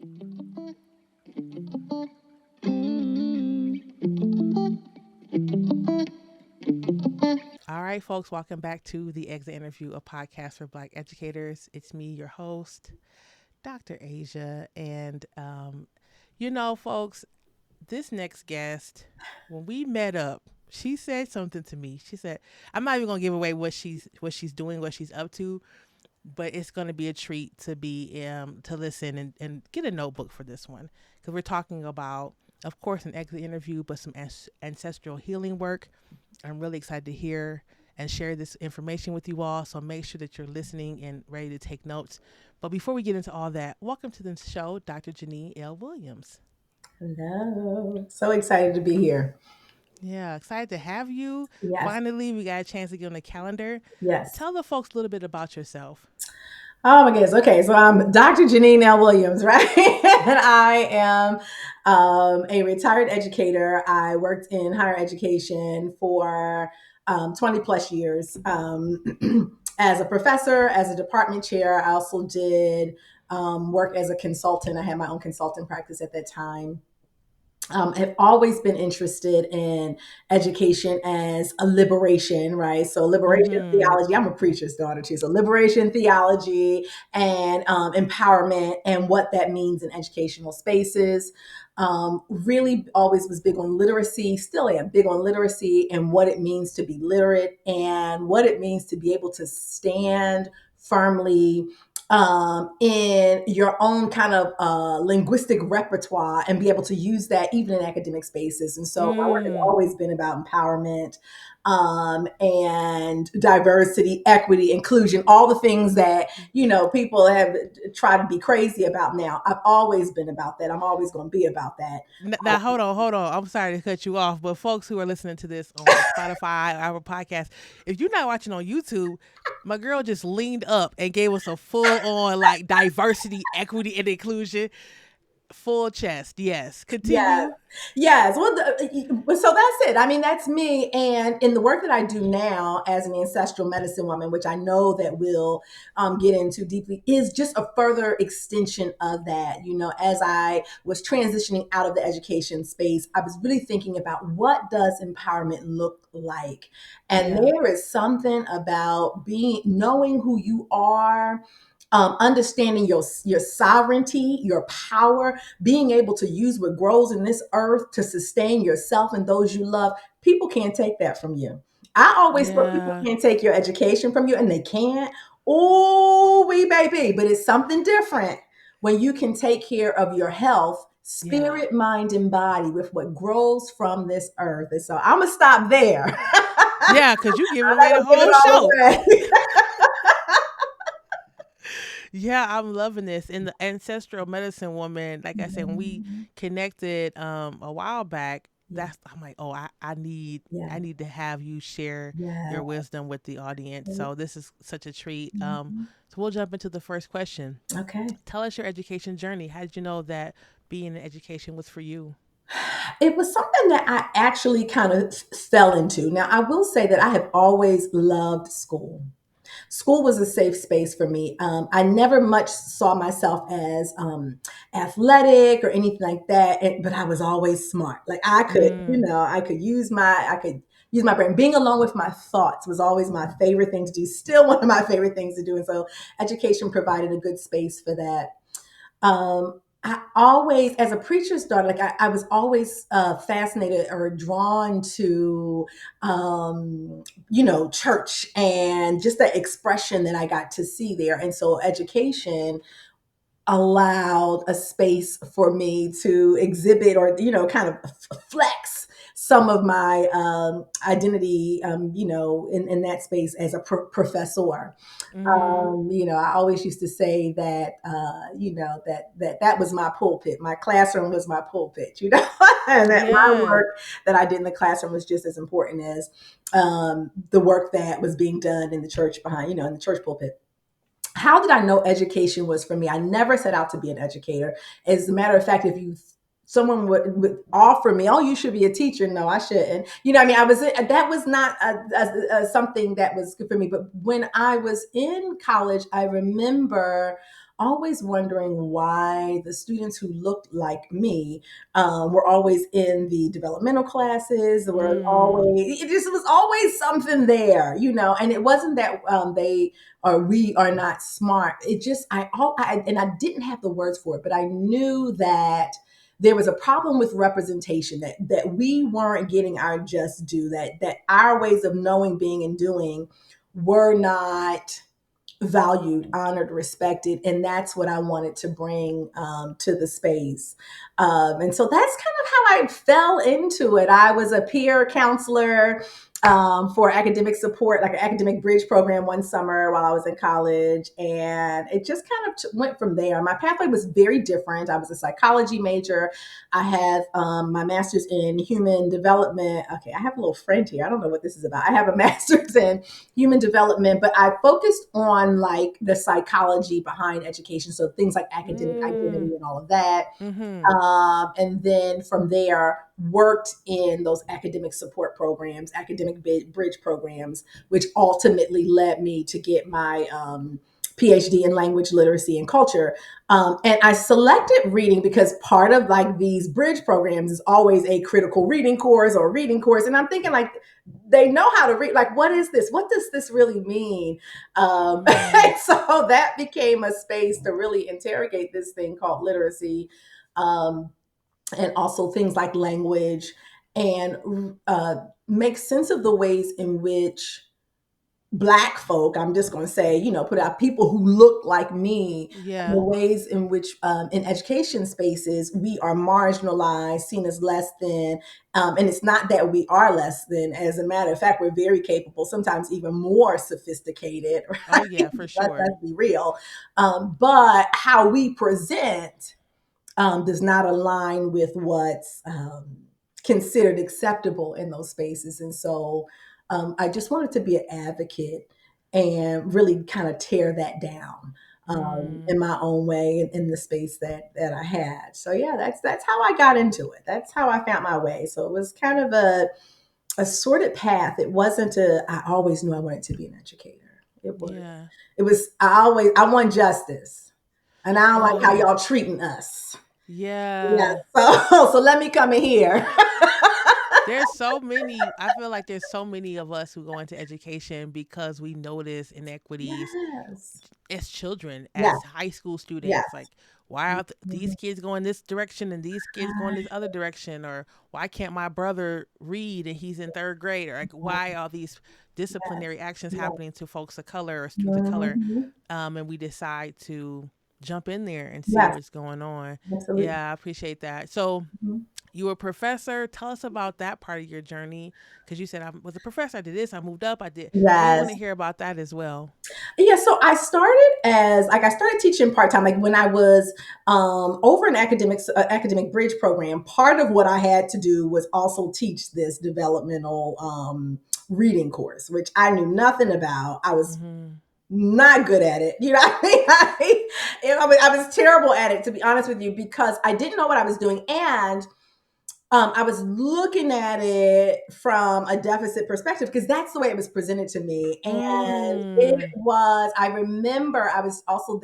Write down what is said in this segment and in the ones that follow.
All right, folks, welcome back to the Exit Interview, a podcast for Black educators. It's me, your host, Dr. Asia. And, folks, this next guest, when we met up, she said something to me. She said, I'm not even gonna give away what she's doing, what she's up to, but it's gonna be a treat to be to listen and get a notebook for this one. Because we're talking about, of course, an exit interview, but some ancestral healing work. I'm really excited to hear and share this information with you all. So make sure that you're listening and ready to take notes. But before we get into all that, welcome to the show, Dr. Jeanine L. Williams. Hello. So excited to be here. Yeah, excited to have you. Yes. Finally, we got a chance to get on the calendar. Yes. Tell the folks a little bit about yourself. Oh my goodness. Okay. So I'm Dr. Jeanine L. Williams, right? And I am a retired educator. I worked in higher education for 20 plus years as a professor, as a department chair. I also did work as a consultant. I had my own consulting practice at that time. Have always been interested in education as a liberation, right? So liberation Mm-hmm. theology. I'm a preacher's daughter too. So liberation theology and empowerment and what that means in educational spaces. Really always was big on literacy, still am big on literacy and what it means to be literate and what it means to be able to stand firmly in your own kind of linguistic repertoire and be able to use that even in academic spaces. And so my work has Mm. always been about empowerment and diversity, equity, inclusion, all the things that, people have tried to be crazy about now. I've always been about that. I'm always going to be about that. Now, hold on. I'm sorry to cut you off, but folks who are listening to this on Spotify, our podcast, if you're not watching on YouTube, my girl just leaned up and gave us a full on like diversity, equity, and inclusion, full chest. Yes, Yes. continue. Yes. Well, so that's it. I mean, that's me. And in the work that I do now as an ancestral medicine woman, which I know that we'll get into deeply, is just a further extension of that. As I was transitioning out of the education space, I was really thinking about what does empowerment look like? And Yeah. there is something about knowing who you are, understanding your sovereignty, your power, being able to use what grows in this earth to sustain yourself and those you love. People can't take that from you. I always thought people Yeah. can't take your education from you, and they can't. Oh, we baby, but it's something different when you can take care of your health, Yeah. spirit, mind, and body with what grows from this earth. And so I'm gonna stop there. Yeah, because you giving I'm away not the gonna give it whole all show. away. Yeah, I'm loving this. And the ancestral medicine woman, like I said, when we connected a while back, Yeah, that's I'm like, oh, I need yeah, I need to have you share yeah. your wisdom with the audience. So this is such a treat. Mhm. So we'll jump into the first question. Okay. Tell us your education journey. How did you know that being in education was for you? It was something that I actually kind of fell into. Now, I will say that I have always loved school. School was a safe space for me. I never much saw myself as athletic or anything like that, but I was always smart. Like Mm, I could use my brain. Being alone with my thoughts was always my favorite thing to do. Still one of my favorite things to do, and so education provided a good space for that. I always, as a preacher's daughter, like I was always fascinated or drawn to, church and just the expression that I got to see there. And so education allowed a space for me to exhibit or kind of flex some of my identity in that space as a professor. mm-hmm. I always used to say that, that was my pulpit. My classroom was my pulpit, and that my Yeah. work that I did in the classroom was just as important as the work that was being done in the church behind, in the church pulpit. How did I know education was for me? I never set out to be an educator. As a matter of fact, if someone would offer me, oh, you should be a teacher. No, I shouldn't. I mean, that was not something that was good for me. But when I was in college, I remember always wondering why the students who looked like me were always in the developmental classes. There were Mm. always, it just was always something there, and it wasn't that they or we are not smart. It just, and I didn't have the words for it, but I knew that there was a problem with representation, that we weren't getting our just due, that our ways of knowing, being, and doing were not valued, honored, respected. And that's what I wanted to bring to the space. And so that's kind of how I fell into it. I was a peer counselor for academic support, like an academic bridge program one summer while I was in college. And it just kind of went from there. My pathway was very different. I was a psychology major. I have my master's in human development. Okay, I have a little friend here. I don't know what this is about. I have a master's in human development, but I focused on like the psychology behind education. So things like academic Mm. identity and all of that. Mm-hmm. And then from there, worked in those academic support programs, academic bridge programs, which ultimately led me to get my PhD in language literacy and culture. And I selected reading because part of like these bridge programs is always a critical reading course or reading course. And I'm thinking like, they know how to read. Like, what is this? What does this really mean? Mm. So that became a space to really interrogate this thing called literacy. Um, and also things like language, and make sense of the ways in which Black folk, I'm just going to say, put out people who look like me, and the Yeah. ways in which in education spaces we are marginalized, seen as less than. And it's not that we are less than. As a matter of fact, we're very capable, sometimes even more sophisticated, Oh right? yeah, for sure. Let's be real. But how we present does not align with what's considered acceptable in those spaces. And so I just wanted to be an advocate and really kind of tear that down Mm. in my own way, in the space that I had. So yeah, that's how I got into it. That's how I found my way. So it was kind of a sorted path. It wasn't I always knew I wanted to be an educator. It was Yeah. I want justice. And I don't like how Oh y'all treating us. Yeah. yeah. So let me come in here. There's so many. I feel like there's so many of us who go into education because we notice inequities Yes. as children, Yes. as high school Yes. students. Like, why are these Mhm. kids going this direction and these kids going this other direction? Or why can't my brother read and he's in third grade? Or like, why all these Yes. disciplinary actions Yes. happening to folks of color or students of color? Mhm. And we decide to jump in there and see Yes. what's going on. Absolutely. Yeah, I appreciate that. So, Mhm. you were a professor. Tell us about that part of your journey, because you said I was a professor. I did this. I moved up. I did. We want Yes. to hear about that as well. Yeah, so I started teaching part time, like when I was over an academic bridge program. Part of what I had to do was also teach this developmental reading course, which I knew nothing about. I was Mm-hmm. not good at it. You know what I mean? I was terrible at it, to be honest with you, because I didn't know what I was doing. And I was looking at it from a deficit perspective because that's the way it was presented to me. And it Mm. was, I remember I was also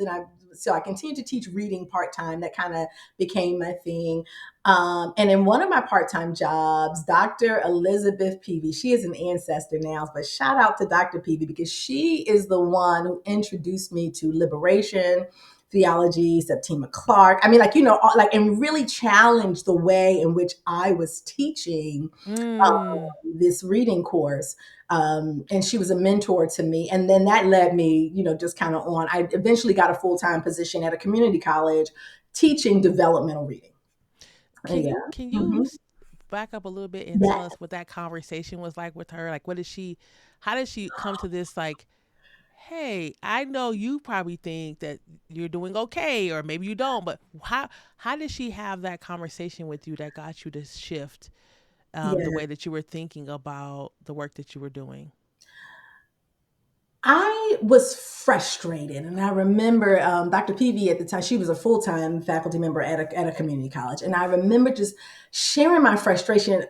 so I continued to teach reading part time. That kind of became my thing. And in one of my part time jobs, Dr. Elizabeth Peavy, she is an ancestor now, but shout out to Dr. Peavy because she is the one who introduced me to liberation theology, Septima Clark. I mean, like, and really challenge the way in which I was teaching Mm. this reading course. And she was a mentor to me. And then that led me, just kind of on. I eventually got a full time position at a community college teaching developmental reading. Can Yeah. you can you Hmm. s- back up a little bit and Yeah. tell us what that conversation was like with her? Like, what did she? How did she come to this? Like, hey, I know you probably think that you're doing okay, or maybe you don't, but how did she have that conversation with you that got you to shift the Yeah. way that you were thinking about the work that you were doing? I was frustrated, and I remember Dr. Peavy at the time. She was a full time faculty member at a community college, and I remember just sharing my frustration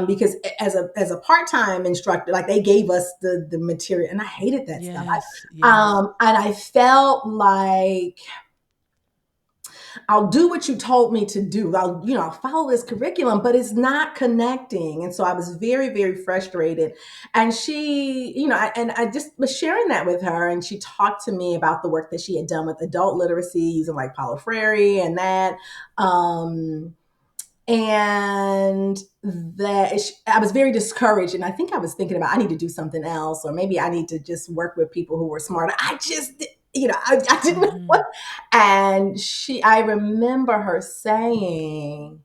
because as a part time instructor, like they gave us the material, and I hated that stuff. Yes, yes. And I felt like I'll do what you told me to do. I'll follow this curriculum, but it's not connecting. And so I was very, very frustrated. And she, and I just was sharing that with her. And she talked to me about the work that she had done with adult literacy using like Paulo Freire and that. And I was very discouraged, and I think I was thinking about I need to do something else, or maybe I need to just work with people who were smarter. I just, I didn't know Mm-hmm. what. And I remember her saying,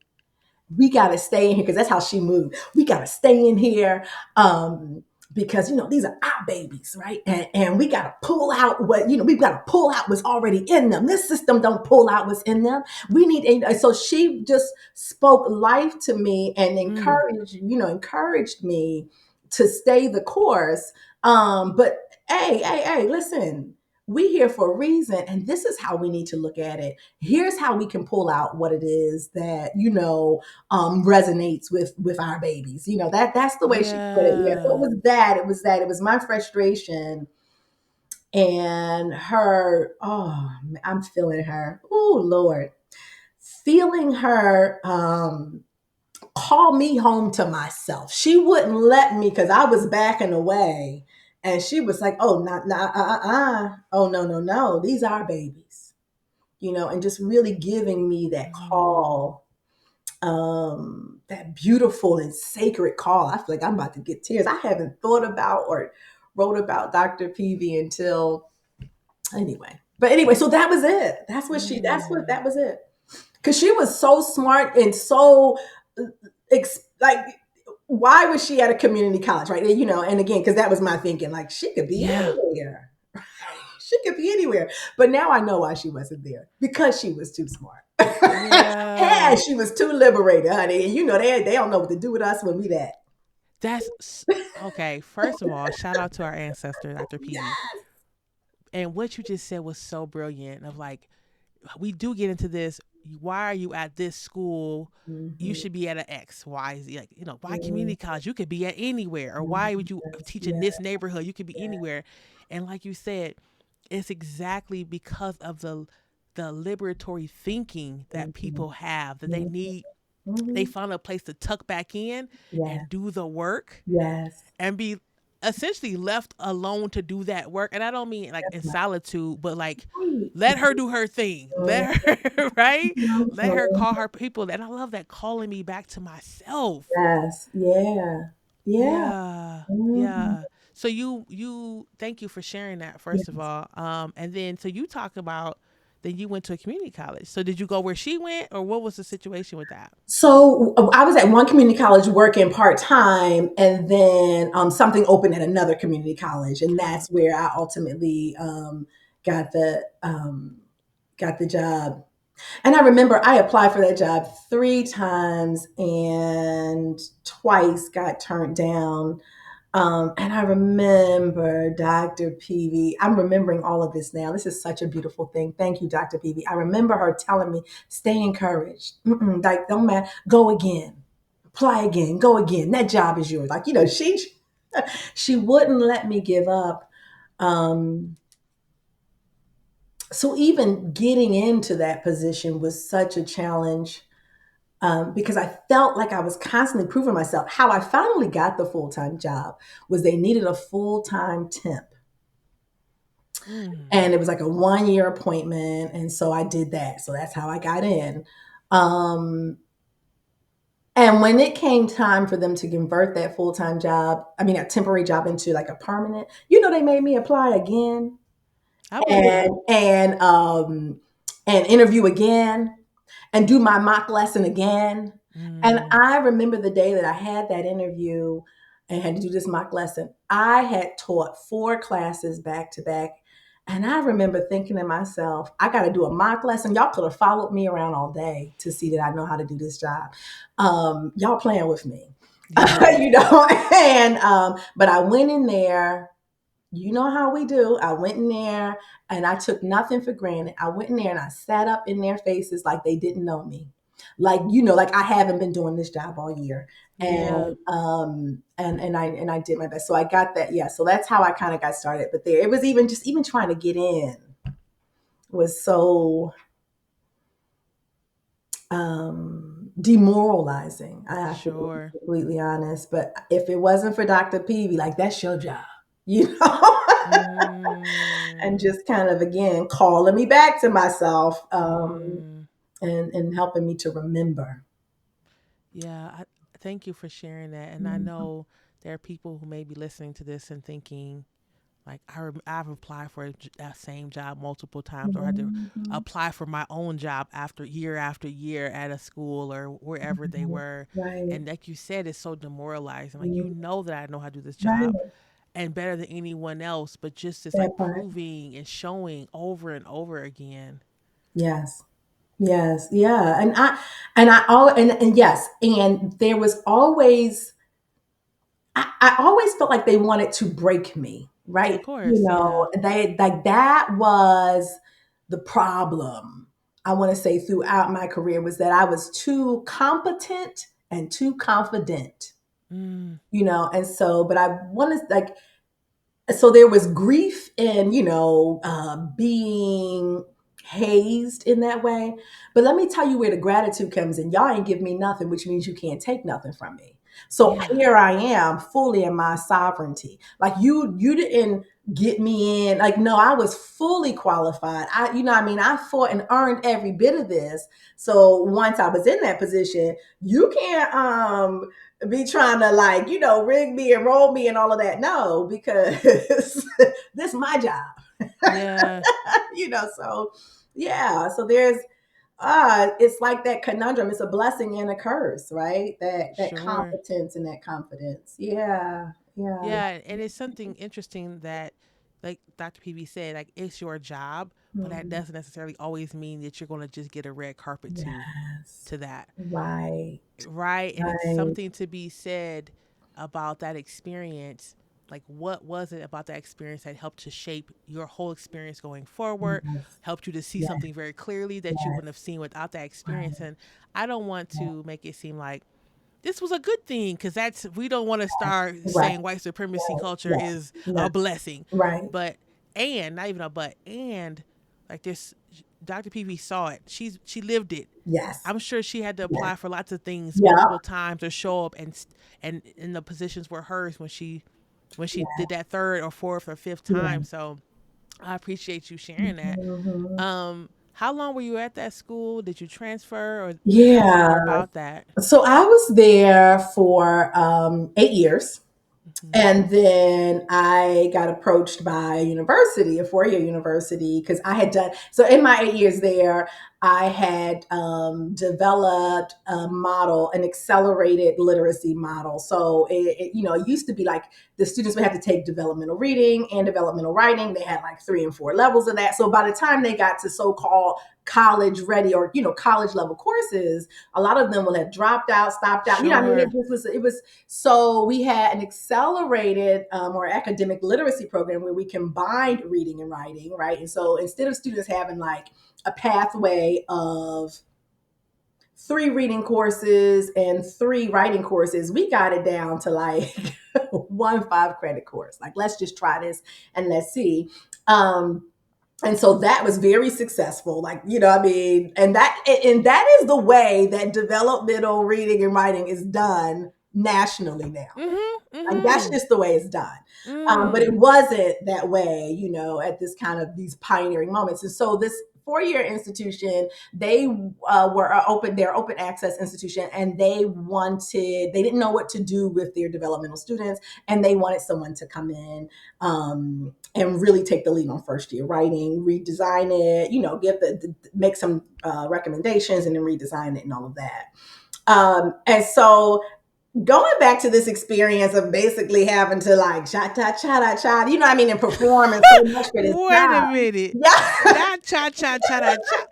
we got to stay in here, because that's how she moved. We got to stay in here, because these are our babies, right? And we got to pull out we've got to pull out what's already in them. This system don't pull out what's in them. We need so she just spoke life to me and Mm. encouraged me to stay the course. But hey, listen, we here for a reason, and this is how we need to look at it. Here's how we can pull out what it is that resonates with our babies. That's the way she put it. Yeah. So it Yeah. was that. It was my frustration and her. Oh, I'm feeling her. Oh Lord, feeling her. Call me home to myself. She wouldn't let me because I was backing away, and she was like, "Oh, not oh no, these are babies." And just really giving me that Mm. call, that beautiful and sacred call. I feel like I'm about to get tears. I haven't thought about or wrote about Dr. Peavy until anyway. But anyway, so that was it. That Mm. was it. Because she was so smart and so like, why was she at a community college, right? And again, because that was my thinking, like she could be Yeah. anywhere. She could be anywhere. But now I know why she wasn't there, because she was too smart. And Yeah. she was too liberated, honey. And they don't know what to do with us when we that. That's okay. First of all, shout out to our ancestor, Dr. Peavy. And what you just said was so brilliant. Of like, we do get into this. Why are you at this school? You Mhm, should be at an X, Y, Z. Like, why mhm, community college? You could be at anywhere. Or why mhm. would you Yes, teach in yes, this neighborhood? You could be yes, anywhere. And like you said, it's exactly because of the liberatory thinking that mhm, people have that they mhm, need. They mhm. found a place to tuck back in Yes, and do the work yes. and be essentially left alone to do that work. And I don't mean like in That's solitude, but like right. let her do her thing. Mhm, Let her, right? Let her mhm. call her people. And I love that, calling me back to myself. Yes, yeah, yeah. Yeah. Mhm. Yeah. So you thank you for sharing that first of Yes. all. And then so you talk about then you went to a community college. So did you go where she went, or what was the situation with that? So I was at one community college working part time, and then something opened at another community college, and that's where I ultimately got the um, got the job. And I remember I applied for that job 3 times, and twice got turned down. And I remember Dr. Peavy. I'm remembering all of this now. This is such a beautiful thing. Thank you, Dr. Peavy. I remember her telling me, "Stay encouraged. Like, don't matter. Go again. Apply again. Go again. That job is yours." Like, she wouldn't let me give up. Um, so even getting into that position was such a challenge, because I felt like I was constantly proving myself. How I finally got the full time job was they needed a full time temp. Mm. And it was like a 1 year appointment. And so I did that. So that's how I got in. Um, and when it came time for them to convert that full time job, I mean, a temporary job into like a permanent, they made me apply again I would and, have. and, um, and interview again and do my mock lesson again. And Mm. I remember the day that I had that interview and had to do this mock lesson. I had taught 4 classes back to back. And I remember thinking to myself, I got to do a mock lesson. Y'all could have followed me around all day to see that I know how to do this job. Y'all playing with me, Yeah. and but I went in there. You know how we do. I went in there and I took nothing for granted. I went in there and I sat up in their faces like they didn't know me. Like, like I haven't been doing this job all year. Yeah. And I did my best. So I got that. Yeah. So that's how I kind of got started. But there it was, even trying to get in was so demoralizing. I have to be Sure. completely honest. But if it wasn't for Dr. Peavy, like that's your job, you know, and Mm. just kind of again calling me back to myself, Mm. and helping me to remember. Yeah, thank you for sharing that. And I Mhm. know there are people who may be listening to this and thinking, like, I've applied for that same job multiple times, or had to Mhm. apply for my own job after year at a school or wherever they Right. were. Right. And like you said, it's so demoralizing. Like, Mhm. you know that I know how to do this job Right. and better than anyone else, but just it's That like part. proving and showing over and over again. Yes. Yes. Yeah. And yes. And there was always, I always felt like they wanted to break me, Of right? course, yeah. They like that was the problem. I want to say throughout my career was that I was too competent and too confident, Mm, and so, but I want to like, so there was grief in being hazed in that way. But let me tell you where the gratitude comes in. Y'all ain't give me nothing, which means you can't take nothing from me. So yeah. here I am fully in my sovereignty. Like you didn't get me in. Like, no, I was fully qualified. I fought and earned every bit of this. So once I was in that position, you can't be trying to like, rig me and roll me and all of that. No, because this is my job. Yeah, So yeah. So there's it's like that conundrum. It's a blessing and a curse, right? That sure. competence and that confidence. Yeah. Yeah. Yeah, and it's something interesting that, like Dr. PB said, like it's your job, but that Mhm. doesn't necessarily always mean that you're going to just get a red carpet Yes. to that, Right. right? And it's Right. something to be said about that experience. Like, what was it about that experience that helped to shape your whole experience going forward? Yes. Helped you to see Yes. something very clearly that you Yes. wouldn't have seen without that Right. experience. And I don't want Right. to make it seem like this was a good thing, because that's, we don't want to start Right. saying white supremacy Right. culture Yes. is No. a blessing, Right. but, and not even a but, and like this, Dr. PV saw it, she lived it. Yes. I'm sure she had to Yes. apply for lots of things Yeah. multiple times or show up, and in the positions were hers when she Yeah. did that third or fourth or fifth Yeah. time. So I appreciate you sharing that. Mhm. How long were you at that school? Did you transfer, or tell us Yeah. more about that? So I was there for 8 years. Hmm. And then I got approached by a university, a 4-year university, because I had done so in my 8 years there. I had developed a model, an accelerated literacy model. So it used to be like the students would have to take developmental reading and developmental writing. They had like 3 and 4 levels of that. So by the time they got to so-called college ready or college level courses, a lot of them will have dropped out, stopped out. Sure. It was so we had an accelerated or academic literacy program where we combined reading and writing, right? And so instead of students having like a pathway of 3 reading courses and 3 writing courses, we got it down to like one 5 credit course. Like, let's just try this and let's see. And so that was very successful. Like, and that is the way that developmental reading and writing is done nationally now. Mhm. Like, that's Mhm. just the way it's done. But it Mm. wasn't that way, at this kind of these pioneering moments. And so this 4-year institution, they were they're open access institution, and they didn't know what to do with their developmental students, and they wanted someone to come in and really take the lead on first year writing, redesign it, make some recommendations, and then redesign it and all of that. And so going back to this experience of basically having to like cha cha cha cha, and perform and so much for this Wait a job. minute. Yeah. Not cha cha cha da cha.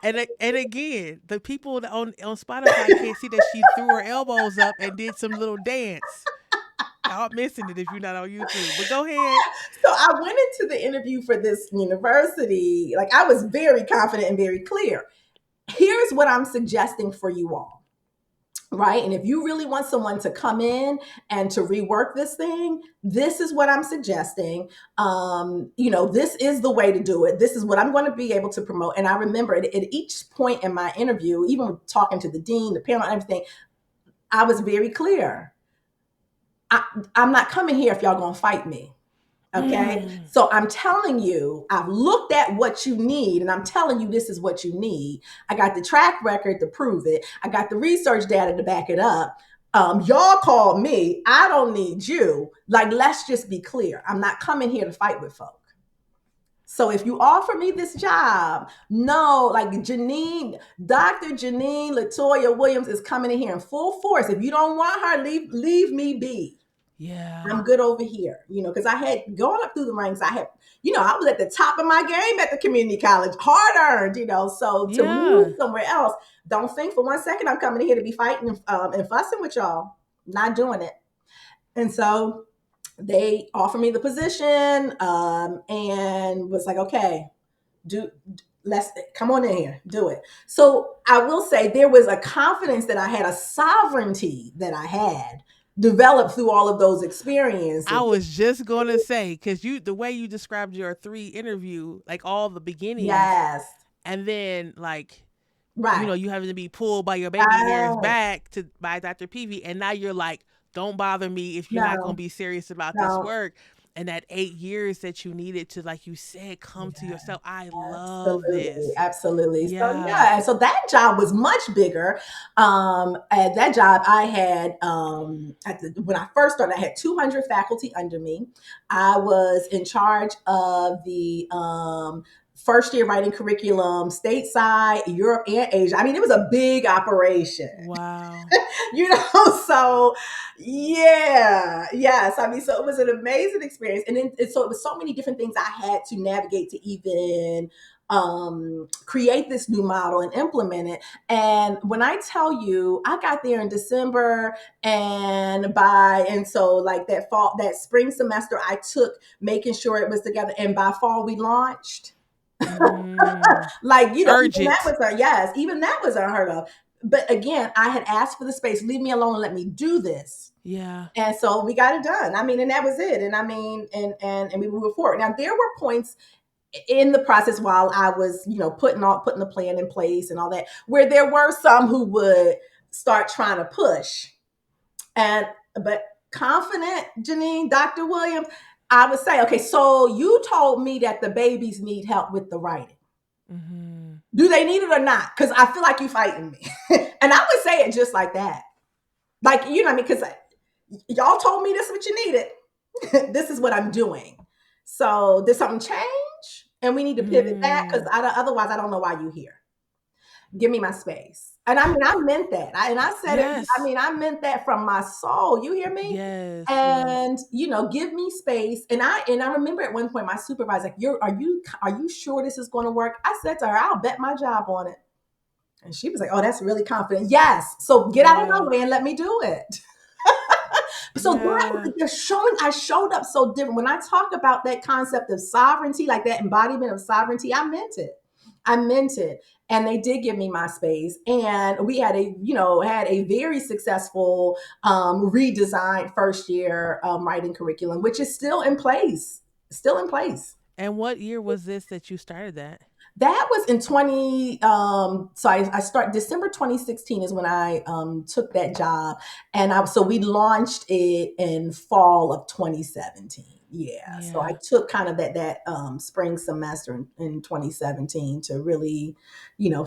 Right. And again, the people on Spotify can't see that she threw her elbows up and did some little dance. Y'all missing it if you're not on YouTube. But go ahead. So I went into the interview for this university. Like, I was very confident and very clear. Here's what I'm suggesting for you all. right? And if you really want someone to come in and to rework this thing, this is what I'm suggesting. This is the way to do it. This is what I'm going to be able to promote. And I remember at each point in my interview, even talking to the dean, the panel, and everything, I was very clear. I'm not coming here if y'all gonna fight me. Okay. So I'm telling you, I've looked at what you need and I'm telling you this is what you need. I got the track record to prove it. I got the research data to back it up. Y'all called me. I don't need you. Like, let's just be clear. I'm not coming here to fight with folk. So if you offer me this job, no, like Dr. Jeanine Latoya Williams is coming in here in full force. If you don't want her, leave me be. Yeah. I'm good over here, because I had going up through the ranks. I was at the top of my game at the community college, hard earned, So to Yeah. move somewhere else, don't think for 1 second I'm coming here to be fighting and fussing with y'all. Not doing it. And so they offered me the position and was like, okay, let's come on in here, do it. So I will say there was a confidence that I had, a sovereignty that I had developed through all of those I experiences. was just gonna say, because the way you described your 3 interview, like all the beginnings, Yes. and then like Right. you having to be pulled by your baby hairs Oh, back to by Dr. Peavy, and now you're like, don't bother me if you're not gonna no, be serious about this no. work. And that 8 years that you needed to, like you said, come to Yeah, yourself. I love absolutely, this. absolutely. So Yeah. yeah, so that job was much bigger. At that job, I had when I first started, I had 200 faculty under me. I was in charge of the first year writing curriculum stateside, Europe and Asia. I mean, it was a big operation. Wow. So yeah, yes. I mean, so it was an amazing experience. And then so it was so many different things I had to navigate to even create this new model and implement it. And when I tell you, I got there in December, and so like that spring semester, I took making sure it was together. And by fall, we launched. Mm-hmm. Like, even that Urgent. was yes, even that was unheard of. But again, I had asked for the space, leave me alone and let me do this. Yeah. And so we got it done. I mean, and that was it. And I mean, and we moved forward. Now there were points in the process while I was, putting the plan in place and all that, where there were some who would start trying to push. But confident, Jeanine, Dr. Williams, I would say, okay, so you told me that the babies need help with the writing. Mm-hmm. Do they need it or not? Because I feel like you fighting me. And I would say it just like that. Like, what I mean? Because y'all told me this is what you needed. This is what I'm doing. So did something change? And we need to pivot back because otherwise I don't know why you're here. Give me my space. And I mean, I meant that. And I said it, I Yes. mean, I meant that from my soul. You hear me? Yes. Yes. And give me space. And I remember at one point my supervisor, like, are you sure this is going to work? I said to her, I'll bet my job on it. And she was like, oh, that's really confident. Yes. So get out of my Yeah. way and let me do it. So Yeah. I showed up so different. When I talk about that concept of sovereignty, like that embodiment of sovereignty, I meant it. I meant it. And they did give me my space. And we had a very successful redesigned first year writing curriculum, which is still in place. Still in place. And what year was this that you started that? That was in 20 so I start December 2016 is when I took that job, and so we launched it in fall of 2017. Yeah, so I Yeah. took kind of that spring semester in 2017 to really,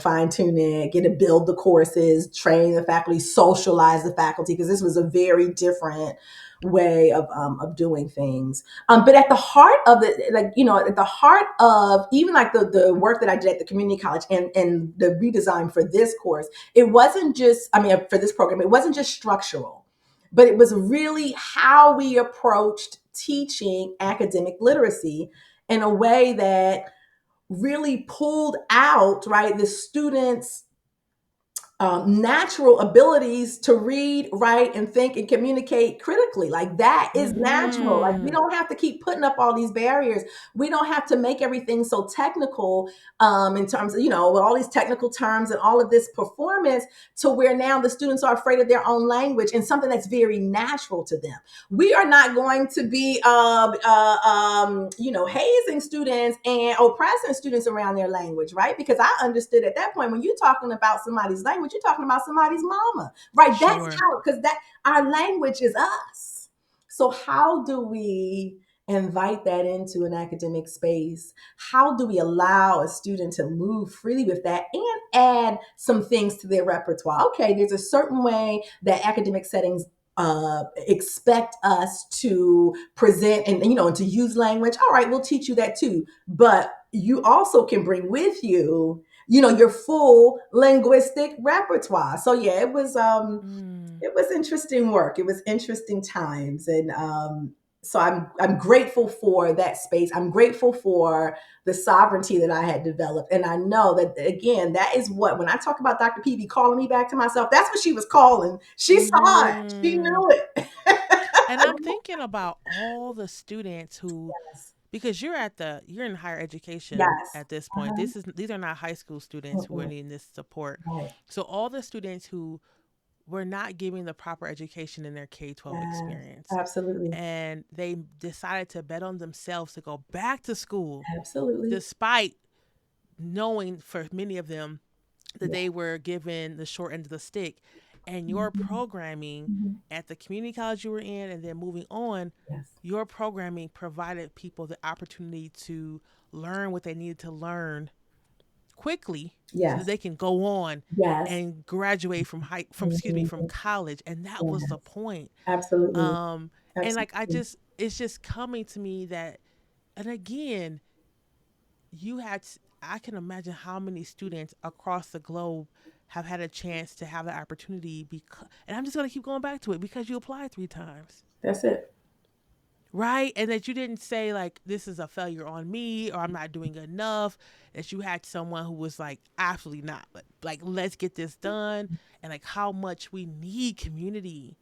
fine tune it, get to build the courses, train the faculty, socialize the faculty, because this was a very different way of doing things. But at the heart of it, at the heart of even like the work that I did at the community college and the redesign for this course, it wasn't just, I mean, for this program, it wasn't just structural, but it was really how we approached teaching academic literacy in a way that really pulled out, right, the students' natural abilities to read, write, and think and communicate critically. Like that is natural. Like we Mm-hmm. don't have to keep putting up all these barriers. We don't have to make everything so technical in terms of, with all these technical terms and all of this performance to where now the students are afraid of their own language and something that's very natural to them. We are not going to be, hazing students and oppressing students around their language, right? Because I understood at that point when you're talking about somebody's language, you're talking about somebody's mama, right? That's Sure. how, because that our language is us. So how do we invite that into an academic space? How do we allow a student to move freely with that and add some things to their repertoire? Okay, there's a certain way that academic settings expect us to present and to use language. All right, we'll teach you that too. But you also can bring with you, your full linguistic repertoire. So yeah, Mm. it was interesting work. It was interesting times, and so I'm grateful for that space. I'm grateful for the sovereignty that I had developed, and I know that again, that is what when I talk about Dr. PB calling me back to myself, that's what she was calling. She saw it. She Mm-hmm. knew it. And I'm thinking about all the students who, Yes. because you're in higher education Yes. at this point. Uh-huh. These are not high school students who are Mm-mm. needing this support. Right. So all the students who were not giving the proper education in their K-12 Yes. experience, Absolutely. and they decided to bet on themselves to go back to school Absolutely. despite knowing for many of them that Yeah. they were given the short end of the stick. And your Mhm. programming Mhm. at the community college you were in and then moving on, Yes. your programming provided people the opportunity to learn what they needed to learn quickly so that Yes. they can go on Yes. and graduate from Mhm. college. And that was the Yes. point. Absolutely. um and like I Absolutely. just it's just coming to me that, and again, I can imagine how many students across the globe have had a chance to have the opportunity, because, and I'm just going to keep going back to it, because you applied 3 times, That's it. right? And that you didn't say like, this is a failure on me, or I'm not doing enough. That you had someone who was like, absolutely not, like let's get this done. And like how much we need community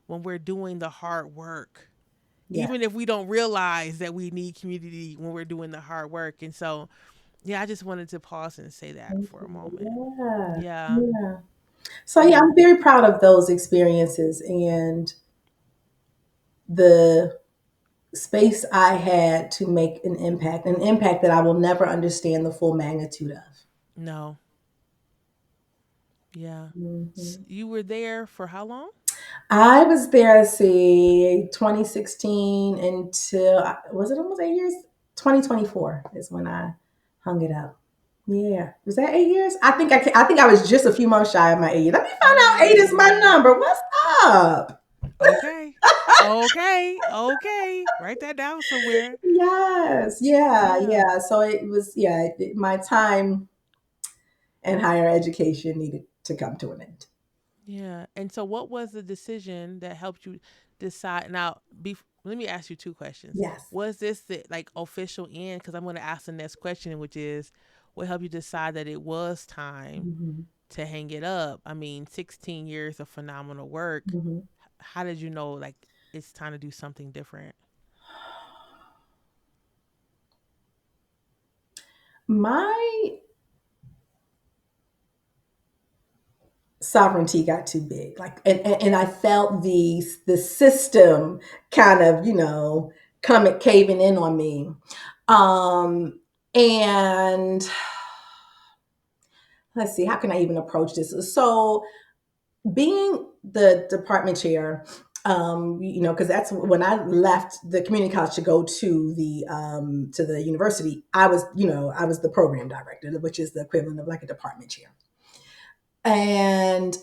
when we're doing the hard work, Yeah. even if we don't realize that we need community when we're doing the hard work. And so, yeah, I just wanted to pause and say that Thank for a you. moment. Yeah. Yeah. Yeah. So yeah, Yeah. I'm very proud of those experiences and the space I had to make an impact that I will never understand the full magnitude of. No. Yeah. Mhm. You were there for how long? I was there, let's see, 2016 until, was it almost 8 years? 2024 is when I hung it up. Yeah. Was that 8 years? I think I was just a few months shy of my 8 years. Let me find out eight is my Mm. number. What's up? Okay. Okay. Okay. Write that down somewhere. Yes. Yeah. Yeah. Yeah. So it was, yeah, my time in higher education needed to come to an end. Yeah. And so, what was the decision that helped you decide? Now, let me ask you 2 questions. Yes. Was this the like official end? Because I'm going to ask the next question, which is, what helped you decide that it was time Mhm. to hang it up? I mean, 16 years of phenomenal work. Mhm. How did you know like it's time to do something different? My sovereignty got too big, like, and I felt the system kind of, coming caving in on me. And let's see, how can I even approach this? So being the department chair, because that's when I left the community college to go to the university. I was the program director, which is the equivalent of like a department chair. And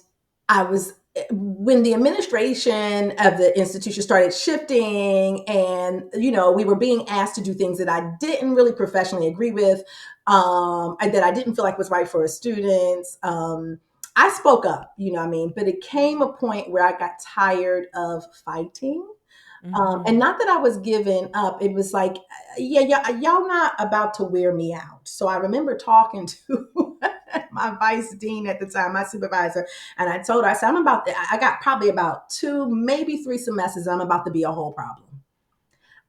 I was when the administration of the institution started shifting, and we were being asked to do things that I didn't really professionally agree with, and that I didn't feel like was right for our students. I spoke up, what I mean, but it came a point where I got tired of fighting. And Mhm. not that I was giving up. It was like, yeah, yeah, y'all not about to wear me out. So I remember talking to my vice dean at the time, my supervisor, and I told her, I said, I got probably about 2, maybe 3 semesters. I'm about to be a whole problem.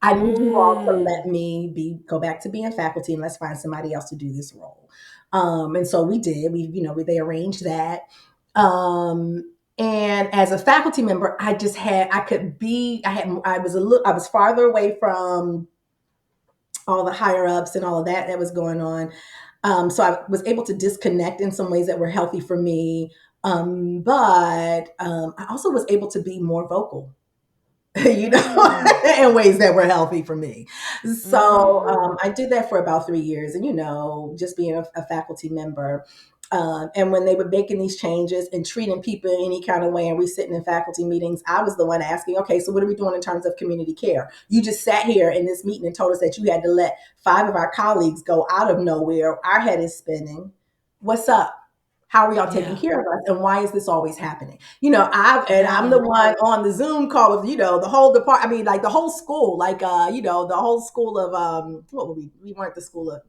I need you all to let Mm. me go back to being faculty and let's find somebody else to do this role. And so we did. They arranged that. And as a faculty member, I was farther away from all the higher ups and all of that was going on. So I was able to disconnect in some ways that were healthy for me. But I also was able to be more vocal, Mm. in ways that were healthy for me. So Mhm. I did that for about 3 years, and just being a faculty member. And when they were making these changes and treating people in any kind of way, and we sitting in faculty meetings, I was the one asking, okay, so what are we doing in terms of community care? You just sat here in this meeting and told us that you had to let 5 of our colleagues go out of nowhere. Our head is spinning. What's up? How are y'all taking Yeah. care of us? And why is this always happening? I'm the Yeah. one on the Zoom call with, the whole department. I mean, like the whole school, like, the whole school of, what were we weren't the school of,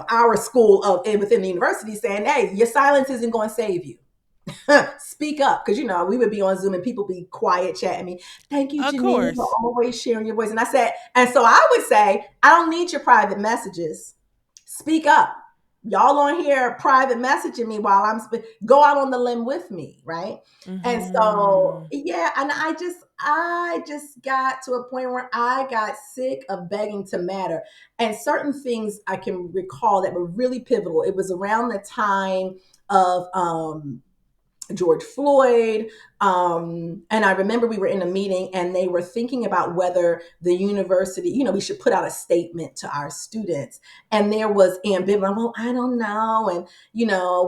our school of within the university saying, hey, your silence isn't going to save you. Speak up. Cause we would be on Zoom and people be quiet chatting me. Thank you, Of Jeanine, for course. always sharing your voice. And so I would say, I don't need your private messages. Speak up. Y'all on here private messaging me while go out on the limb with me, right? And so Mhm. yeah, and I just got to a point where I got sick of begging to matter. And certain things I can recall that were really pivotal. It was around the time of George Floyd. And I remember we were in a meeting and they were thinking about whether the university, we should put out a statement to our students. And there was ambivalence. Well, I don't know. And,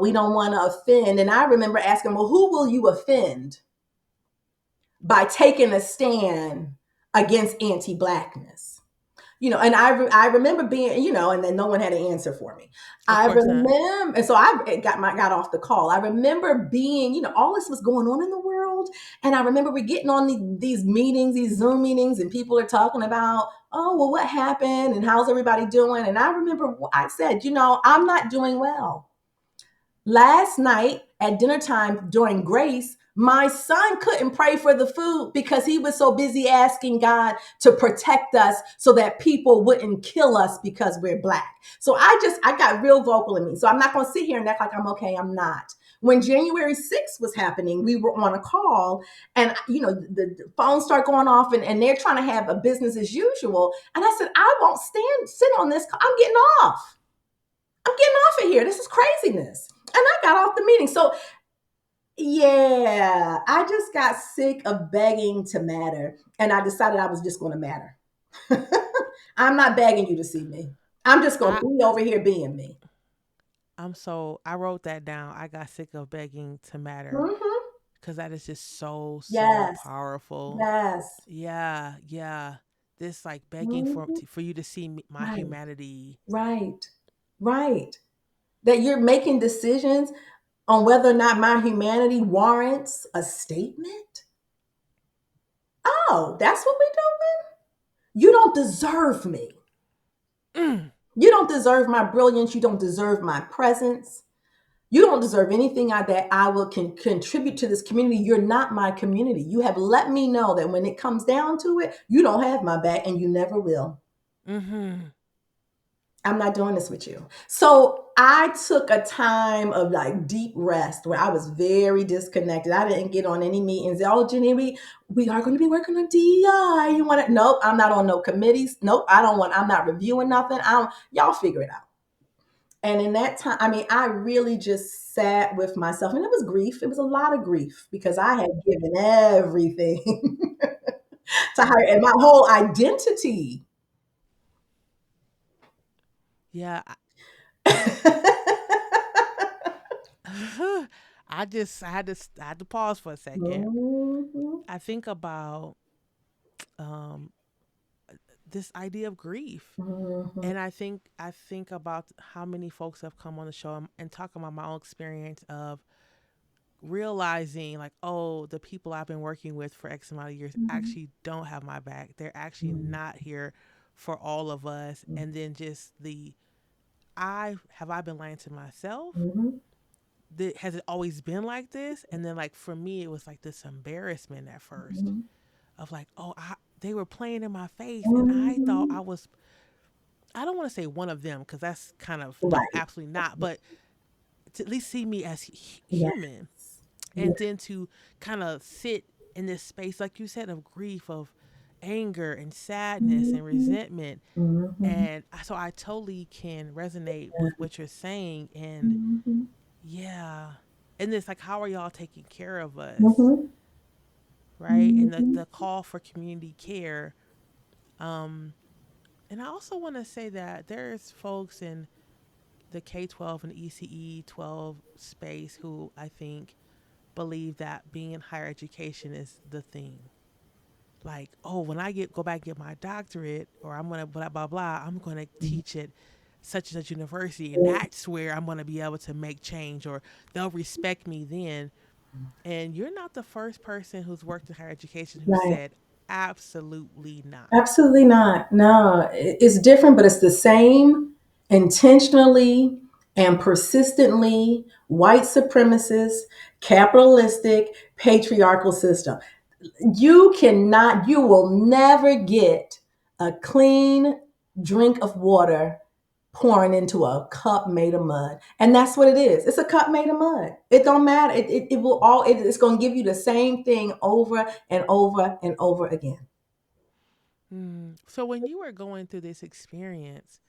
we don't want to offend. And I remember asking, well, who will you offend by taking a stand against anti Blackness? And I remember being, and then no one had an answer for me. Of I course not. remember, and so I got off the call. I remember being, all this was going on in the world, and I remember we getting on these meetings, these Zoom meetings, and people are talking about, oh, well, what happened, and how's everybody doing? And I remember I said, I'm not doing well. Last night at dinner time during grace, my son couldn't pray for the food because he was so busy asking God to protect us so that people wouldn't kill us because we're Black. So I got real vocal in me. So I'm not going to sit here and act like I'm okay. I'm not. When January 6th was happening, we were on a call and, the phones start going off and they're trying to have a business as usual. And I said, I won't sit on this. I'm getting off. I'm getting off of here. This is craziness. And I got off the meeting. So, yeah, I just got sick of begging to matter. And I decided I was just going to matter. I'm not begging you to see me. I'm just going I to be over here being me. I wrote that down. I got sick of begging to matter Hmm. because that is just so Yes. powerful. Yes. Yeah, yeah. This like begging Hmm. for you to see my Right. humanity. Right. Right. That you're making decisions on whether or not my humanity warrants a statement. Oh, that's what we doing? You don't deserve me. Mm. You don't deserve my brilliance. You don't deserve my presence. You don't deserve anything that I will contribute to this community. You're not my community. You have let me know that when it comes down to it, you don't have my back and you never will. Mhm. I'm not doing this with you. So I took a time of like deep rest where I was very disconnected. I didn't get on any meetings. Oh, Jenny, we are going to be working on DEI. You want to? Nope. I'm not on no committees. Nope. I'm not reviewing nothing. Y'all figure it out. And in that time, I mean, I really just sat with myself, and it was grief. It was a lot of grief because I had given everything to her and my whole identity. Yeah. I had to pause for a second. Mhm, I think about um this idea of grief. mhm, And I think about how many folks have come on the show and talk about my own experience of realizing like, oh, the people I've been working with for X amount of years Mhm. actually don't have my back. They're actually Mhm. not here for all of us. And then just the I been lying to myself? Mhm. Has it always been like this? And then like for me, it was like this embarrassment at first Mhm. of like, oh, they were playing in my face, and I thought I Mhm. was. I don't want to say one of them because that's kind of no, Right. absolutely not. But to at least see me as Yes. human, and Yes. then to kind of sit in this space, like you said, of grief, of anger and sadness and Mhm. resentment. Mhm. And so I totally can resonate with what you're saying. And Mhm. yeah, and it's like, how are y'all taking care of us? Mhm. Right. And Mhm. the call for community care. Um, and I also want to say that there's folks in the K-12 and ECE 12 space who I think believe that being in higher education is the thing. Like, oh, when I go back and get my doctorate, or I'm gonna blah blah blah, I'm gonna teach at such and such university, and that's where I'm gonna be able to make change, or they'll respect me then. And you're not the first person who's worked in higher education who Right. said absolutely not. Absolutely not. No, it's different, but it's the same intentionally and persistently white supremacist, capitalistic, patriarchal system. You will never get a clean drink of water pouring into a cup made of mud. And that's what it is. It's a cup made of mud. It don't matter. It will it's going to give you the same thing over and over and over again. So when you were going through this experience,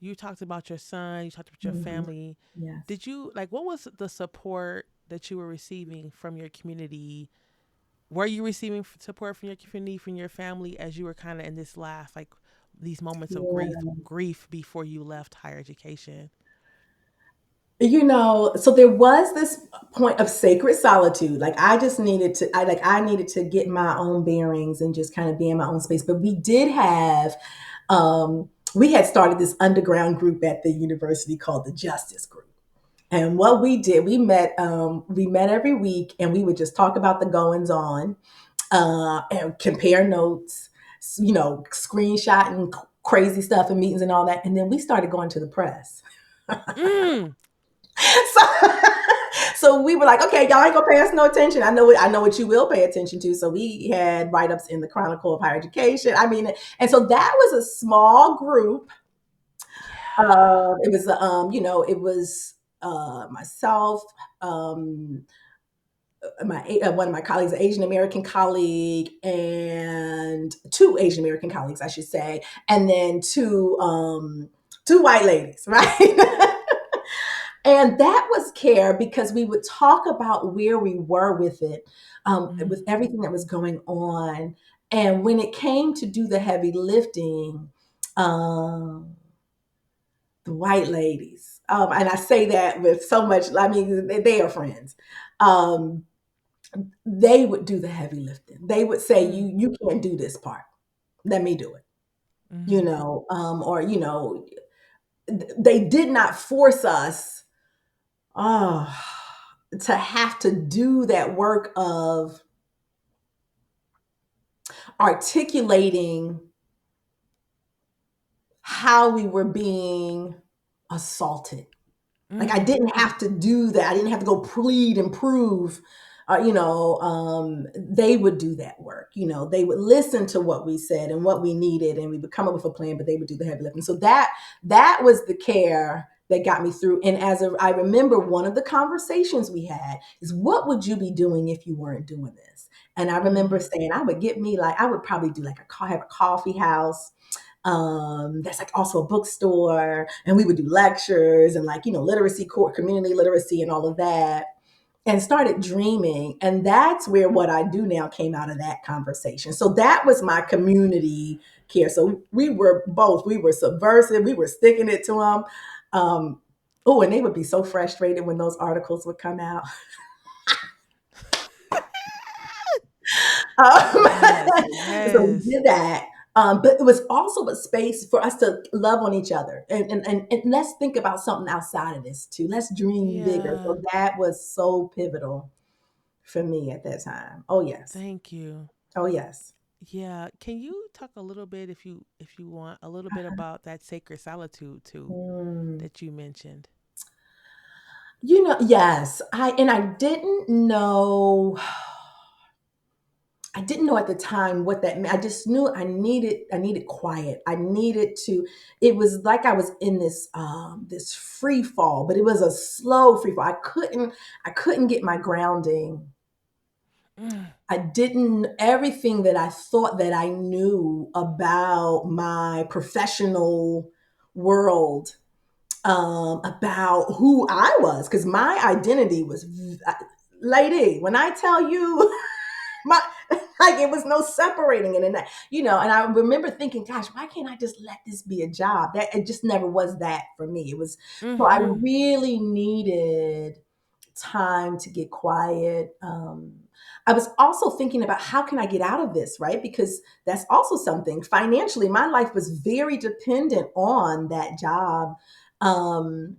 you talked about your son, you talked about your Mhm. family. Yes. Did you like what was the support that you were receiving from your community? Were you receiving support from your community, from your family as you were kind of in this last like these moments of Yeah. grief before you left higher education? So there was this point of sacred solitude. Like I just needed to, I needed to get my own bearings and just kind of be in my own space. But we had started this underground group at the university called the Justice Group. And what we did, we met every week, and we would just talk about the goings on, and compare notes, screenshotting crazy stuff in meetings and all that. And then we started going to the press. Mm. so, so we were like, okay, y'all ain't gonna pay us no attention. I know what you will pay attention to. So we had write-ups in the Chronicle of Higher Education. I mean, and so that was a small group. Yeah. It was myself, um, one of my colleagues, an Asian American colleague, and two Asian American colleagues, I should say, and then two white ladies, right? And that was care because we would talk about where we were with it, with Mm. everything that was going on. And when it came to do the heavy lifting, um, the white ladies, and I say that with so much, I mean, they are friends. Um, they would do the heavy lifting. They would say, Mm. you can't do this part. Let me do it. Mm. Or, they did not force us oh, to have to do that work of articulating how we were being assaulted. Like I Mm. didn't have to do that. I didn't have to go plead and prove. They would do that work. They would listen to what we said and what we needed, and we would come up with a plan. But they would do the heavy lifting. So that was the care that got me through. And I remember one of the conversations we had is, "What would you be doing if you weren't doing this?" And I remember Mm. saying, I would probably do like have a coffee house, that's like also a bookstore, and we would do lectures and like literacy core community literacy and all of that, and started dreaming. And that's where what I do now came out of that conversation. So that was my community care. So we were subversive, we were sticking it to them. Oh, and they would be so frustrated when those articles would come out. Um, Yes. so we Yes. did that. But it was also a space for us to love on each other. And let's think about something outside of this too. Let's dream bigger. Yeah. So that was so pivotal. for me at that time. Oh yes. Thank you. Oh yes. Yeah, can you talk a little bit, if you want, a little bit about that sacred solitude too Mm. that you mentioned? Yes. I didn't know. I didn't know at the time what that meant. I just knew I needed quiet. I needed to It was like I was in this free fall, but it was a slow free fall. I couldn't get my grounding. Mm. I didn't Everything that I thought that I knew about my professional world, about who I was, because my identity was, lady, when I tell you, my like it was no separating it, and I remember thinking, gosh, why can't I just let this be a job? That it just never was that for me. It was So I Mm-hmm. really needed time to get quiet. I was also thinking about, how can I get out of this, right? Because that's also something, financially my life was very dependent on that job. um,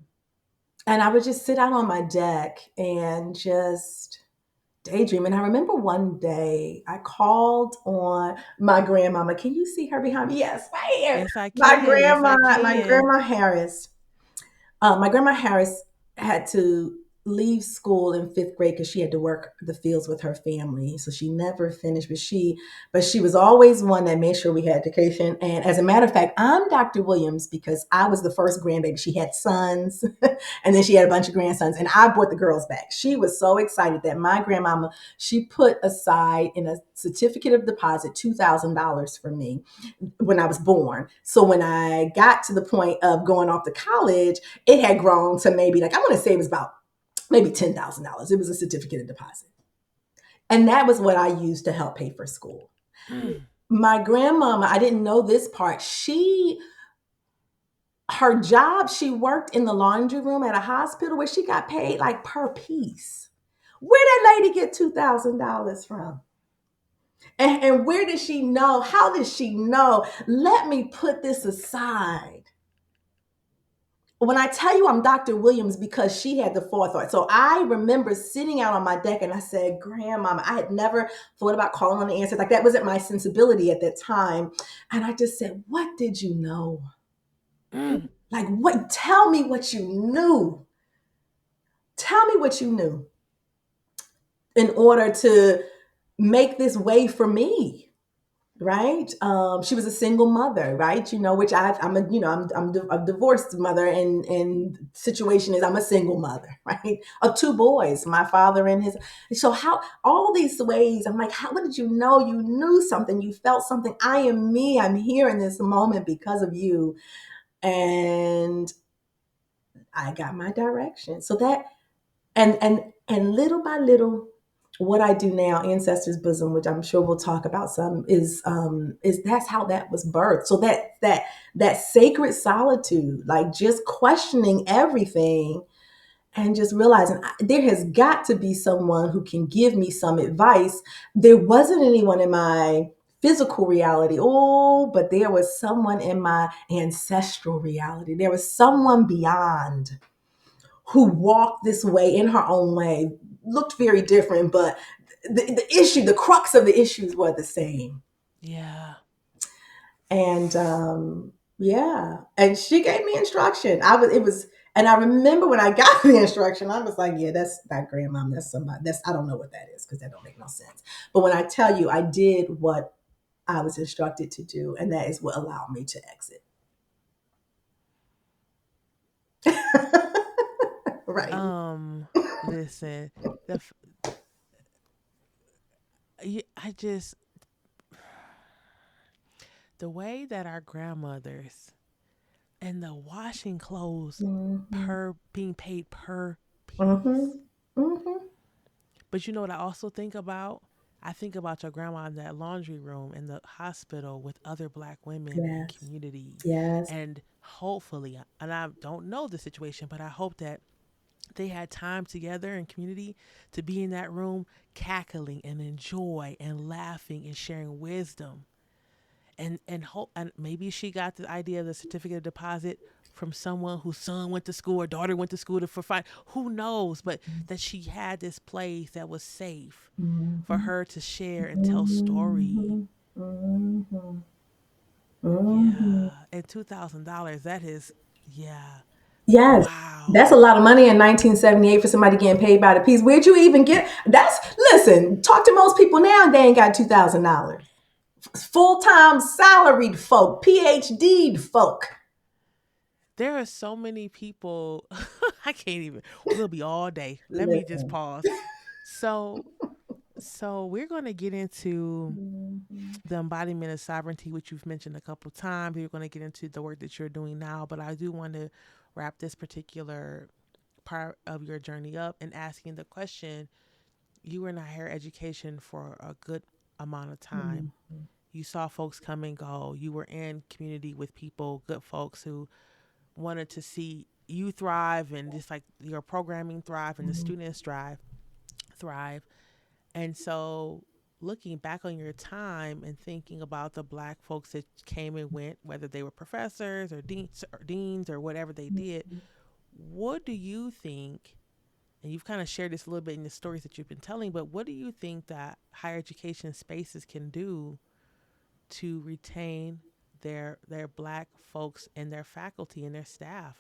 and I would just sit out on my deck and just daydream. And I remember one day I called on my grandmama. Can you see her behind me? Yes, right here. Yes, I My can. Yes, grandma, I my can. grandma Harris. My grandma Harris had to leave school in fifth grade because she had to work the fields with her family. So she never finished, but she was always one that made sure we had education. And as a matter of fact, I'm Dr. Williams because I was the first grandbaby. She had sons, and then she had a bunch of grandsons, and I brought the girls back. She was so excited that my grandmama, she put aside in a certificate of deposit $2,000 for me when I was born. So when I got to the point of going off to college, it had grown to maybe, like, I want to say it was about maybe $10,000. It was a certificate of deposit. And that was what I used to help pay for school. Mm. My grandmama, I didn't know this part. Her job, she worked in the laundry room at a hospital where she got paid like per piece. Where that lady get $2,000 from? And where did she know? How did she know? Let me put this aside. When I tell you I'm Dr. Williams, because she had the forethought. So I remember sitting out on my deck and I said, Grandmama, I had never thought about calling on the answers. Like, that wasn't my sensibility at that time. And I just said, what did you know? Mm. Like, what? Tell me what you knew. Tell me what you knew in order to make this way for me. Right. She was a single mother, right? Which I'm a, I'm a divorced mother, and situation is I'm a single mother, right? Of two boys, my father and his. So how all these ways, I'm like, how, what did you know? You knew something, you felt something. I am me. I'm here in this moment because of you. And I got my direction. So that, and little by little, what I do now, Ancestors Bosom, which I'm sure we'll talk about some, is that's how that was birthed. So that sacred solitude, like just questioning everything and just realizing, there has got to be someone who can give me some advice. There wasn't anyone in my physical reality, oh, but there was someone in my ancestral reality. There was someone beyond who walked this way in her own way, looked very different, but the crux of the issues were the same. Yeah. And yeah, and she gave me instruction. And I remember when I got the instruction, I was like, yeah, that's not grandmom. That's somebody. I don't know what that is, because that don't make no sense. But when I tell you, I did what I was instructed to do, and that is what allowed me to exit. Right. Um, Listen, the f- I just, the way that our grandmothers, and the washing clothes, Mm-hmm. per being paid per Mm-hmm. piece. Mm-hmm. But you know what I also think about? I think about your grandma in that laundry room in the hospital with other black women in Yes. community. Yes. And hopefully, and I don't know the situation, but I hope that they had time together in community to be in that room cackling and enjoy and laughing and sharing wisdom. And hope, and maybe she got the idea of the certificate of deposit from someone whose son went to school or daughter went to school to for fine. Who knows? But that she had this place that was safe for Mhm. her to share and tell story. Mhm. Mhm. Mhm. Yeah. And $2,000, that is, yeah. Yes. That's Wow. a lot of money in 1978 for somebody getting paid by the piece. Where'd you even get that's listen, talk to most people now and they ain't got $2,000. Full-time salaried folk, PhD folk. There are so many people. I can't even. We'll be all day. Let me just Listen. pause. So, so we're going to get into Mhm. the embodiment of sovereignty, which you've mentioned a couple times. We're going to get into the work that you're doing now, but I do want to wrap this particular part of your journey up and asking the question: you were in higher education for a good amount of time. You saw folks come and go. You were in community with people, good folks who wanted to see you thrive and just like your programming thrive and the students thrive. And so looking back on your time and thinking about the black folks that came and went, whether they were professors or deans or whatever they did, what do you think, and you've kind of shared this a little bit in the stories that you've been telling, but what do you think that higher education spaces can do to retain their black folks and their faculty and their staff?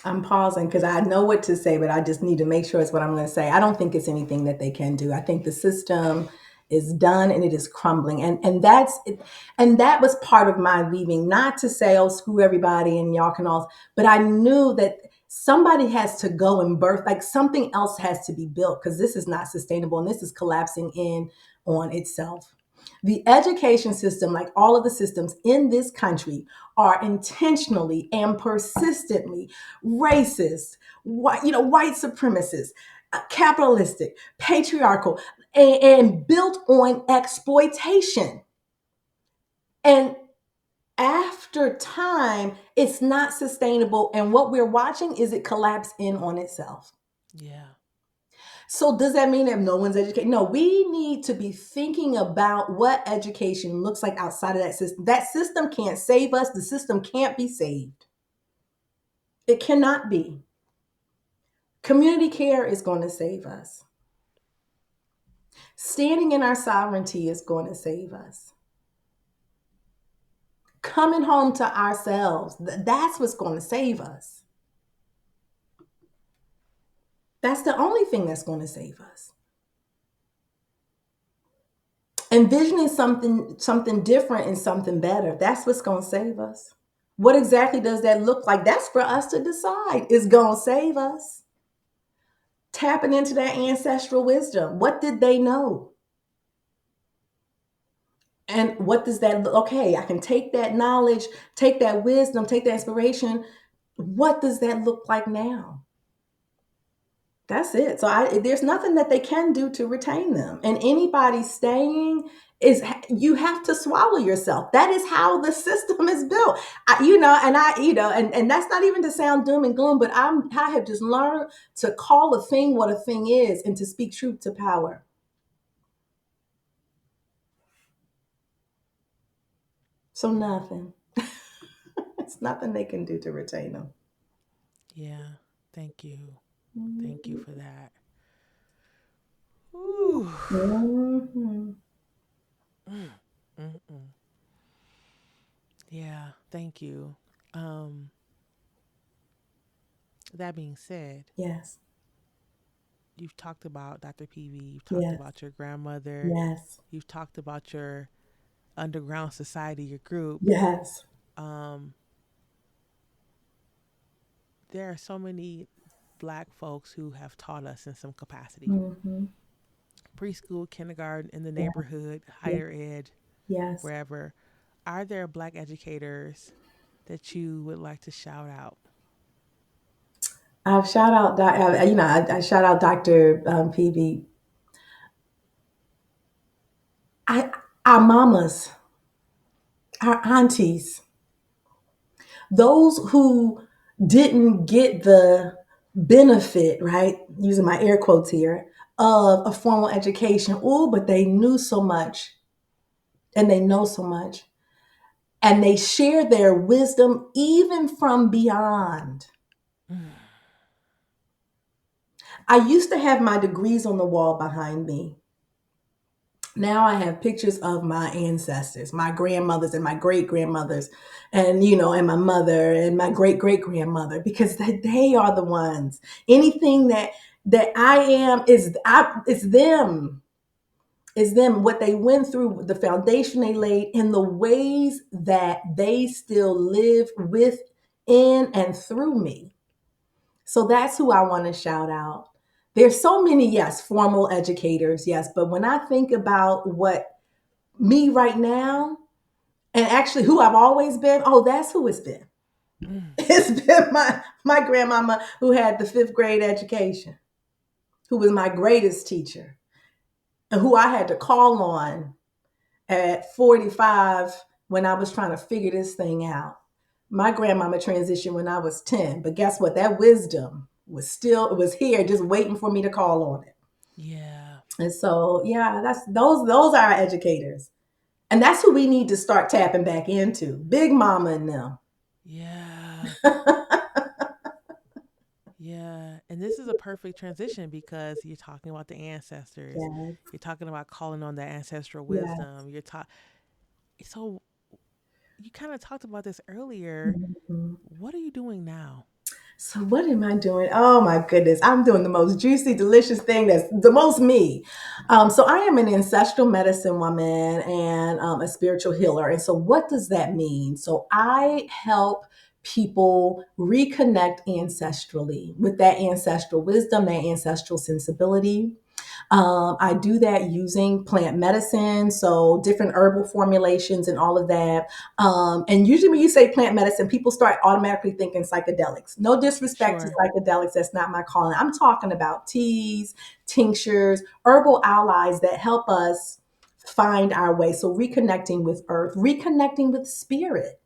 I'm pausing because I know what to say, but I just need to make sure it's what I'm going to say. I don't think it's anything that they can do. I think the system is done and it is crumbling, and that's it. And that was part of my leaving. Not to say, oh, screw everybody and y'all can all, but I knew that somebody has to go and birth, like something else has to be built because this is not sustainable and this is collapsing in on itself. The education system, like all of the systems in this country, are intentionally and persistently racist, white supremacist, capitalistic, patriarchal, and built on exploitation. And after time, it's not sustainable. And what we're watching is it collapse in on itself. Yeah. So does that mean that no one's educated? No, we need to be thinking about what education looks like outside of that system. That system can't save us. The system can't be saved. It cannot be. Community care is going to save us. Standing in our sovereignty is going to save us. Coming home to ourselves, that's what's going to save us. That's the only thing that's going to save us. Envisioning something different and something better, that's what's going to save us. What exactly does that look like? That's for us to decide. It's going to save us. Tapping into that ancestral wisdom. What did they know? And what does that look? Okay, I can take that knowledge, take that wisdom, take that inspiration. What does that look like now? That's it. So there's nothing that they can do to retain them. And anybody staying is, you have to swallow yourself. That is how the system is built. And that's not even to sound doom and gloom, but I have just learned to call a thing what a thing is and to speak truth to power. So nothing. It's nothing they can do to retain them. Yeah. Thank you. Thank you for that. Ooh. Mhm. Mm, mm, mm. Yeah, thank you. Um, that being said, Yes. you've talked about Dr. PV, you've talked Yes. about your grandmother, Yes. you've talked about your underground society, your group. Yes. Um, there are so many black folks who have taught us in some capacity. Mm-hmm. Preschool, kindergarten, in the Yeah. neighborhood, Yeah. higher ed, Yes. wherever. Are there black educators that you would like to shout out? I've shout out, I shout out Dr. PV. Our mamas, our aunties, those who didn't get the benefit, right? Using my air quotes here, of a formal education. Oh, but they knew so much. and they know so much, and they share their wisdom even from beyond. Mm. I used to have my degrees on the wall behind me. Now I have pictures of my ancestors, my grandmothers and my great grandmothers, and and my mother and my great great grandmother, because they are the ones. Anything that I am it's them. Is them, what they went through, the foundation they laid, and the ways that they still live within and through me. So that's who I want to shout out. There's so many, yes, formal educators, yes, but when I think about what me right now, and actually who I've always been, oh, that's who it's been. Mm. It's been my grandmama, who had the 5th grade education, who was my greatest teacher, and who I had to call on at 45 when I was trying to figure this thing out. My grandmama transitioned when I was 10, but guess what? That wisdom it was here, just waiting for me to call on it. Yeah. And so, yeah, that's those are our educators. And that's who we need to start tapping back into. Big Mama and them. Yeah. Yeah. And this is a perfect transition because you're talking about the ancestors. Yes, You're talking about calling on the ancestral yes. wisdom. So you kind of talked about this earlier. Mhm. What are you doing now? So what am I doing? Oh my goodness. I'm doing the most juicy, delicious thing that's the most me. So I am an ancestral medicine woman and a spiritual healer. And so what does that mean? So I help people reconnect ancestrally with that ancestral wisdom, that ancestral sensibility. I do that using plant medicine, so different herbal formulations and all of that. And usually, when you say plant medicine, people start automatically thinking psychedelics. No disrespect to Sure. psychedelics, that's not my calling. I'm talking about teas, tinctures, herbal allies that help us find our way. So, reconnecting with earth, reconnecting with spirit,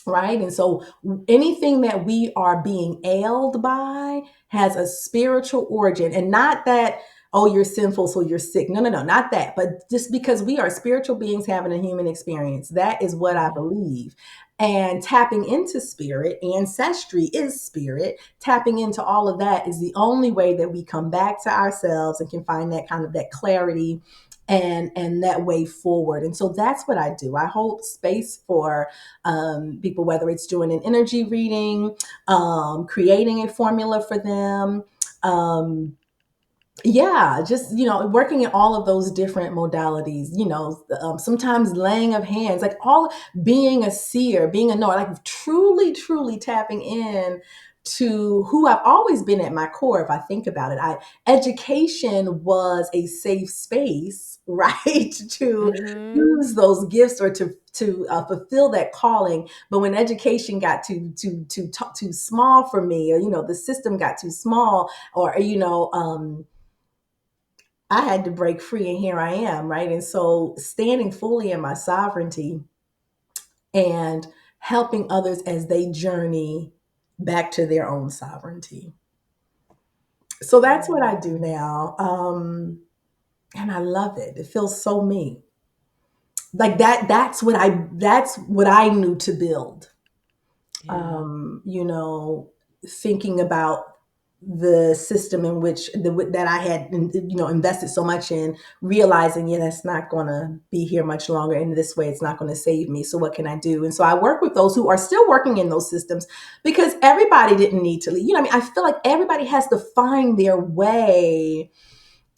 right? And so anything that we are being ailed by has a spiritual origin, and not that, oh, you're sinful, so you're sick. No, no, no, not that. But just because we are spiritual beings having a human experience, that is what I Hmm. believe. And tapping into spirit, ancestry is spirit. Tapping into all of that is the only way that we come back to ourselves and can find that kind of that clarity and that way forward. And so that's what I do. I hold space for people, whether it's doing an energy reading, creating a formula for them. Yeah, just working in all of those different modalities. Sometimes laying of hands, like all being a seer, being a knower, like truly, truly tapping in to who I've always been at my core. If I think about it, education was a safe space, right, to Hmm. use those gifts or to fulfill that calling. But when education got too small for me, or the system got too small, or I had to break free, and here I am, right? And so standing fully in my sovereignty and helping others as they journey back to their own sovereignty. So that's what I do now. And I love it. It feels so me. Like that's what I knew to build. Yeah. Thinking about the system in which that I had invested so much in, realizing, yeah, that's not going to be here much longer, and this way it's not going to save me. So what can I do? And so I work with those who are still working in those systems, because everybody didn't need to leave. I feel like everybody has to find their way.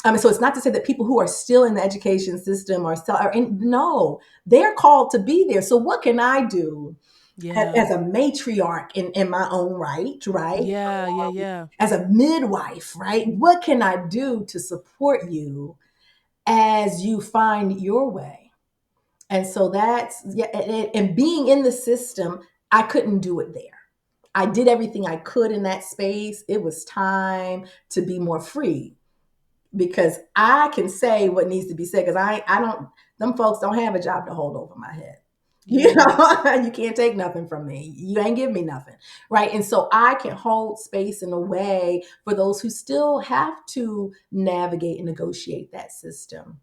So it's not to say that people who are still in the education system are still no, they're called to be there. So what can I do Yeah. as a matriarch in my own right, right? Yeah. Yeah. Yeah. As a midwife, right? What can I do to support you as you find your way? And so that's, yeah, and being in the system, I couldn't do it there. I did everything I could in that space. It was time to be more free, because I can say what needs to be said, because I don't, them folks don't have a job to hold over my head. Yeah. You can't take nothing from me. You ain't give me nothing. Right. And so I can hold space in a way for those who still have to navigate and negotiate that system.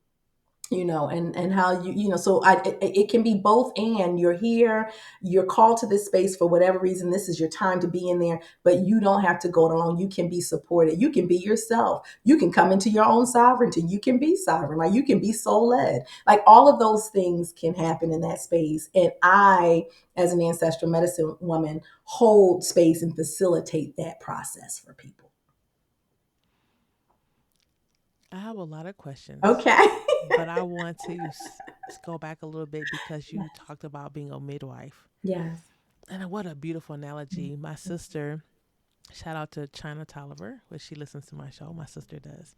and how so it can be both. And you're here, you're called to this space for whatever reason, this is your time to be in there, but you don't have to go it alone. You can be supported, you can be yourself, you can come into your own sovereignty, you can be sovereign, like you can be soul led, like all of those things can happen in that space. And I, as an ancestral medicine woman, hold space and facilitate that process for people. I have a lot of questions, Okay. but I want to go back a little bit because you talked about being a midwife. Yes. And what a beautiful analogy. My sister, shout out to China Tolliver, which she listens to my show. My sister does.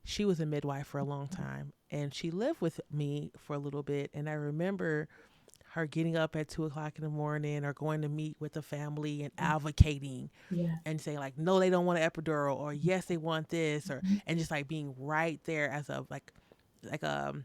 She was a midwife for a long time and she lived with me for a little bit. And I remember her getting up at 2 o'clock in the morning or going to meet with the family and advocating Yes. and saying like, no, they don't want an epidural, or yes, they want this, or and just like being right there as a like a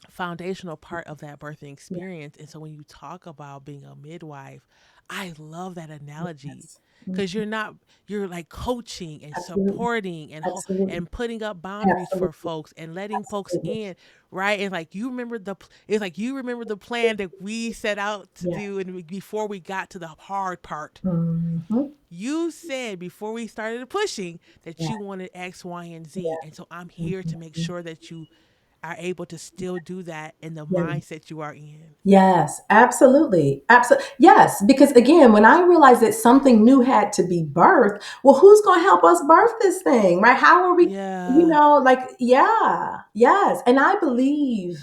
foundational part of that birthing Yeah. experience. And so when you talk about being a midwife, I love that analogy Yes. because you're like coaching and Absolutely. supporting Absolutely. and putting up boundaries for Absolutely. folks and letting folks Absolutely. in, right? And like it's like you remember the plan that we set out to Yeah. do, and before we got to the hard part, Hmm. you said before we started pushing that Yeah. you wanted X, Y, and Z. Yeah. And so I'm here to make Mhm. sure that you are able to still do that in the Yeah. mindset you are in. Yes, absolutely. Absolutely. Yes, because again, when I realized that something new had to be birthed, well, who's going to help us birth this thing, right? How are we, Yeah. like, yeah, yes. And I believe,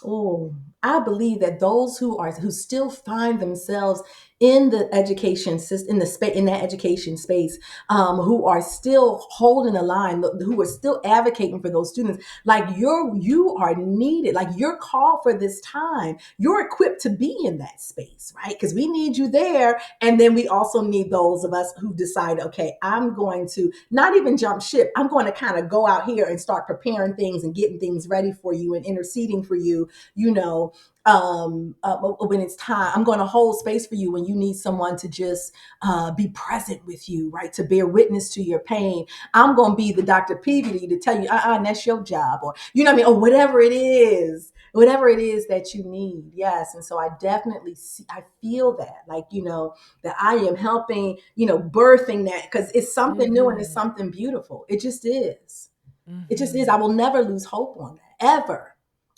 oh, I believe that those who still find themselves in the education system, in the space, in that education space, who are still holding a line, who are still advocating for those students, like you are needed, like you're called for this time. You're equipped to be in that space, right? Because we need you there, and then we also need those of us who decide, okay, I'm going to not even jump ship. I'm going to kind of go out here and start preparing things and getting things ready for you and interceding for you, you know, when it's time. I'm going to hold space for you when you need someone to just be present with you, right? To bear witness to your pain. I'm going to be the Dr. Peavy to tell you, that's your job, or, you know what I mean? Or whatever it is that you need. Yes. And so I definitely I feel that, like, that I am helping, birthing that, because it's something new and it's Mm-hmm. something beautiful. It just is. It just is. Mm-hmm. I will never lose hope on that, ever.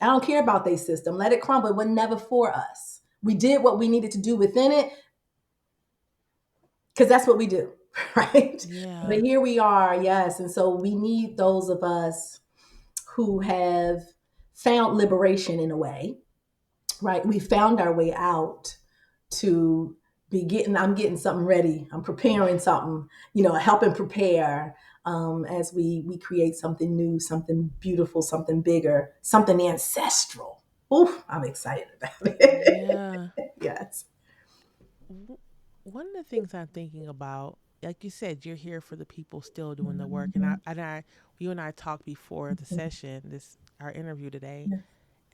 I don't care about their system. Let it crumble. It was never for us. We did what we needed to do within it, because that's what we do, right? But Yeah. here we are, yes. And so we need those of us who have found liberation in a way, right? We found our way out to I'm getting something ready. I'm preparing something, helping prepare, as we create something new, something beautiful, something bigger, something ancestral. Ooh, I'm excited about it. Yeah. Yes. W- One of the things I'm thinking about, like you said, you're here for the people still doing the work, Mhm. you and I talked before the session, this our interview today, Yeah.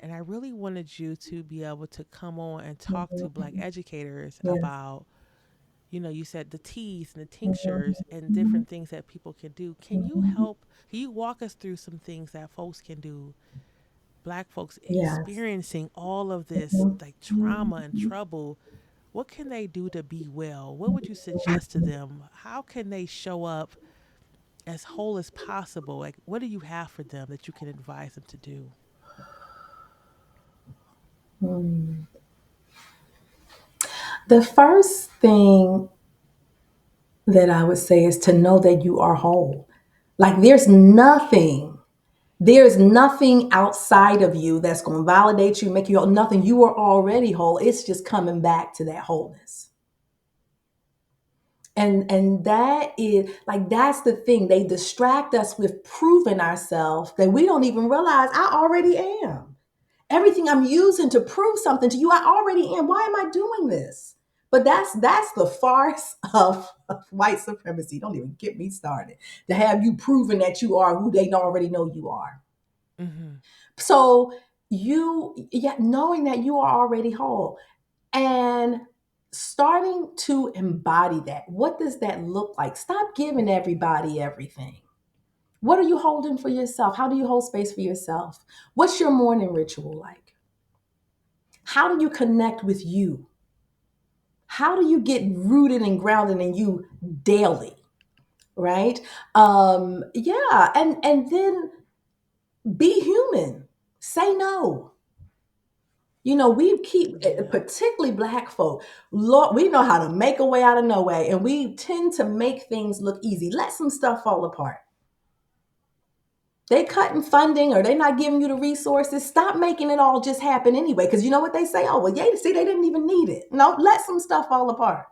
and I really wanted you to be able to come on and talk to Black Mhm. educators Yes. about, you said the teas and the Mhm. tinctures and Mhm. different things that people can do. Mhm. Can you walk us through some things that folks can do, Black folks Yes. experiencing all of this Mhm. like trauma and Mhm. trouble? What can they do to be well? What would you suggest to them? How can they show up as whole as possible? Like, what do you have for them that you can advise them to do? Mhm. The first thing that I would say is to know that you are whole. Like there's nothing outside of you that's going to validate you, make you whole. Nothing. You are already whole. It's just coming back to that wholeness. And that is like, that's the thing. They distract us with proving ourselves that we don't even realize I already am. Everything I'm using to prove something to you, I already am. Why am I doing this? But that's the farce of white supremacy. Don't even get me started. To have you proven that you are who they already know you are. Mm-hmm. So knowing that you are already whole and starting to embody that. What does that look like? Stop giving everybody everything. What are you holding for yourself? How do you hold space for yourself? What's your morning ritual like? How do you connect with you? How do you get rooted and grounded in you daily? Right? Yeah, and then be human. Say no. We keep, Yeah. particularly Black folk, Lord, we know how to make a way out of no way, and we tend to make things look easy. Let some stuff fall apart. They cutting funding or they not giving you the resources. Stop making it all just happen anyway. Because you know what they say? Oh, well, yeah, see, they didn't even need it. No, let some stuff fall apart.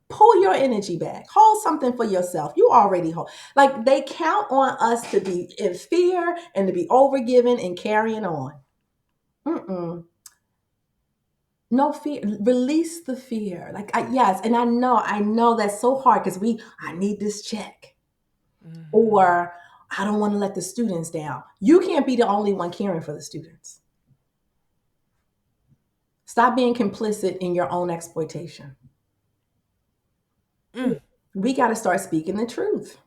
Pull your energy back. Hold something for yourself. You already hold. Like they count on us to be in fear and to be overgiven and carrying on. Mm-mm. No fear. Release the fear. Yes, and I know that's so hard because I need this check, Hmm. or I don't want to let the students down. You can't be the only one caring for the students. Stop being complicit in your own exploitation. Mm. We got to start speaking the truth.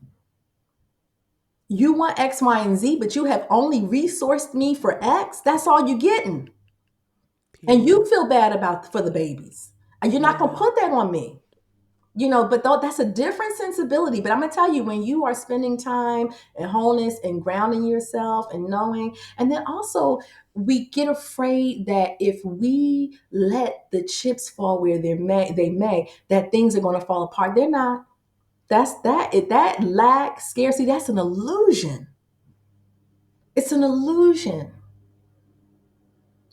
You want X, Y, and Z, but you have only resourced me for X. That's all you're getting. And Period. you feel bad about for the babies. And you're not gonna Yeah. put that on me. But though that's a different sensibility. But I'm gonna tell you, when you are spending time and wholeness and grounding yourself and knowing, and then also we get afraid that if we let the chips fall where they may, that things are gonna fall apart. They're not. That lack, scarcity, that's an illusion. It's an illusion.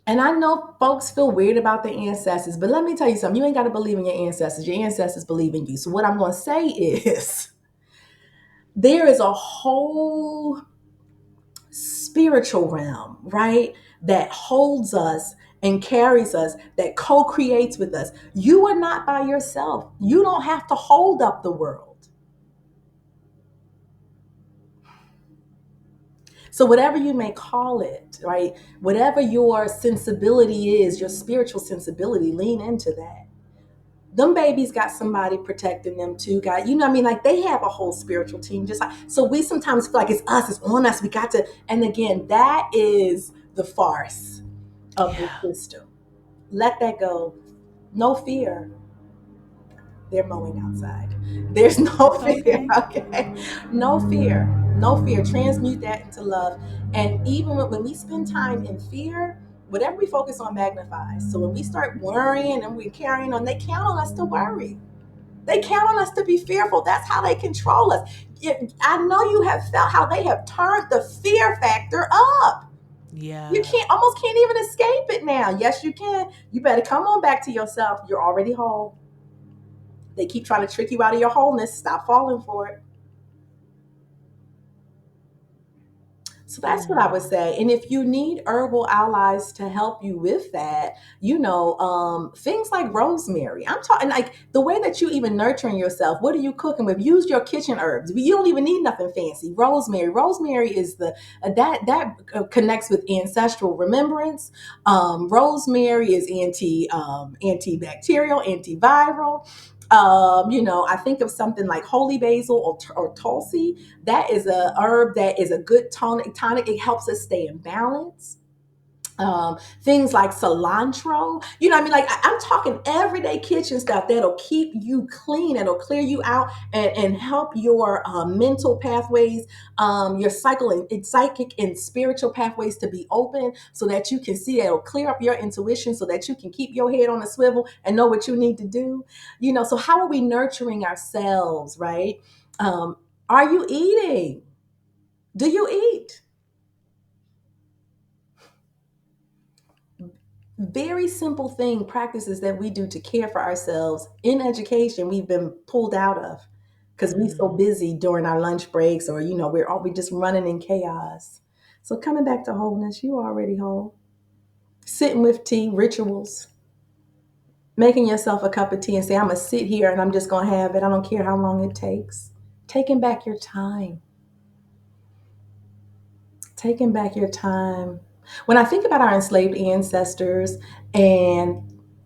And I know folks feel weird about their ancestors, but let me tell you something. You ain't got to believe in your ancestors. Your ancestors believe in you. So, what I'm going to say is there is a whole spiritual realm, right? That holds us and carries us, that co creates with us. You are not by yourself. You don't have to hold up the world. So, whatever you may call it, right? Whatever your sensibility is, your spiritual sensibility, lean into that. Them babies got somebody protecting them too. What I mean? Like they have a whole spiritual team. Just like, so we sometimes feel like it's us, it's on us. We got to, and again, that is the farce of the Yeah. system. Let that go. No fear. They're mowing outside. There's no It's fear. okay. Okay, no fear. No fear. Transmute that into love. And even when we spend time in fear, whatever we focus on magnifies. So when we start worrying and we're carrying on, they count on us to worry. They count on us to be fearful. That's how they control us. I know you have felt how they have turned the fear factor up. You Yeah. can't even escape it now. Yes, you can. You better come on back to yourself. You're already whole. They keep trying to trick you out of your wholeness. Stop falling for it. So that's what I would Mm. say. And if you need herbal allies to help you with that, things like rosemary. I'm talking like the way that you even nurturing yourself. What are you cooking with? Use your kitchen herbs. You don't even need nothing fancy. Rosemary. Rosemary is the that connects with ancestral remembrance. Rosemary is antibacterial, antiviral. I think of something like holy basil or tulsi. That is a herb that is a good tonic. It helps us stay in balance. Things like cilantro, what I mean? Like I'm talking everyday kitchen stuff that'll keep you clean, that'll clear you out and help your mental pathways, your psychic and spiritual pathways to be open so that you can see. It'll clear up your intuition so that you can keep your head on a swivel and know what you need to do. So how are we nurturing ourselves, right? Um, are you eating? Do you eat? Very simple practices that we do to care for ourselves in education we've been pulled out of because we're so Mm. busy during our lunch breaks, or we just running in chaos. So coming back to wholeness, you already whole. Sitting with tea rituals, making yourself a cup of tea and say, I'm gonna sit here and I'm just gonna have it. I don't care how long it takes. Taking back your time. Taking back your time. When I think about our enslaved ancestors and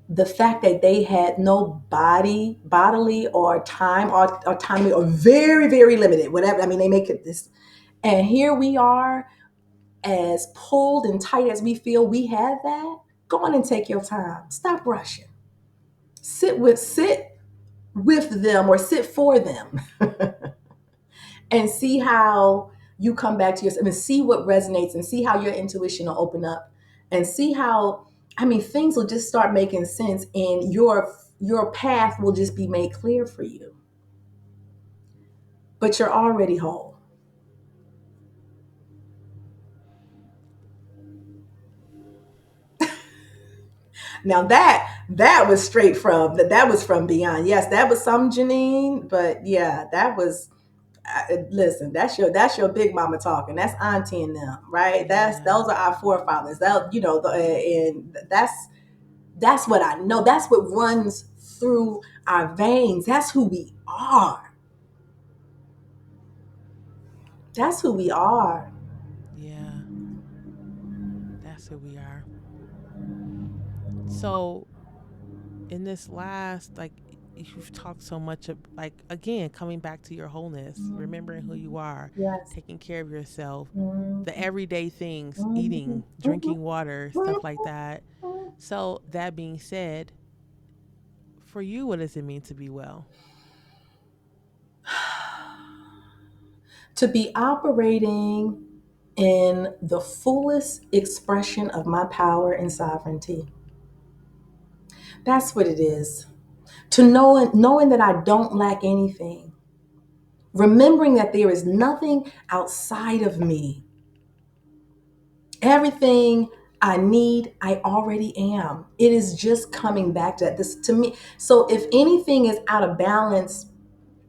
the fact that they had no bodily or time or autonomy, or very, very limited, whatever. I mean, they make it this. And here we are, as pulled and tight as we feel we have that. Go on and take your time. Stop rushing. Sit with them, or sit for them, and see how you come back to yourself, and see what resonates, and see how your intuition will open up, and see how, I mean, things will just start making sense, and your path will just be made clear for you. But you're already whole. Now that was straight from that was from beyond. Yes, that was some Jeanine, but yeah, that was, listen, that's your big mama talking. That's auntie and them, right? That's Yeah. those are our forefathers. And that's what I know. That's what runs through our veins. That's who we are. That's who we are. Yeah. That's who we are. So in this last, like, you've talked so much of, like, again, coming back to your wholeness, remembering who you are, Yes. taking care of yourself, Mhm. the everyday things, Mhm. eating, Mhm. drinking water, stuff like that. So that being said, for you, what does it mean to be well? To be operating in the fullest expression of my power and sovereignty. That's what it is. To knowing that I don't lack anything. Remembering that there is nothing outside of me. Everything I need, I already am. It is just coming back to that. This to me. So if anything is out of balance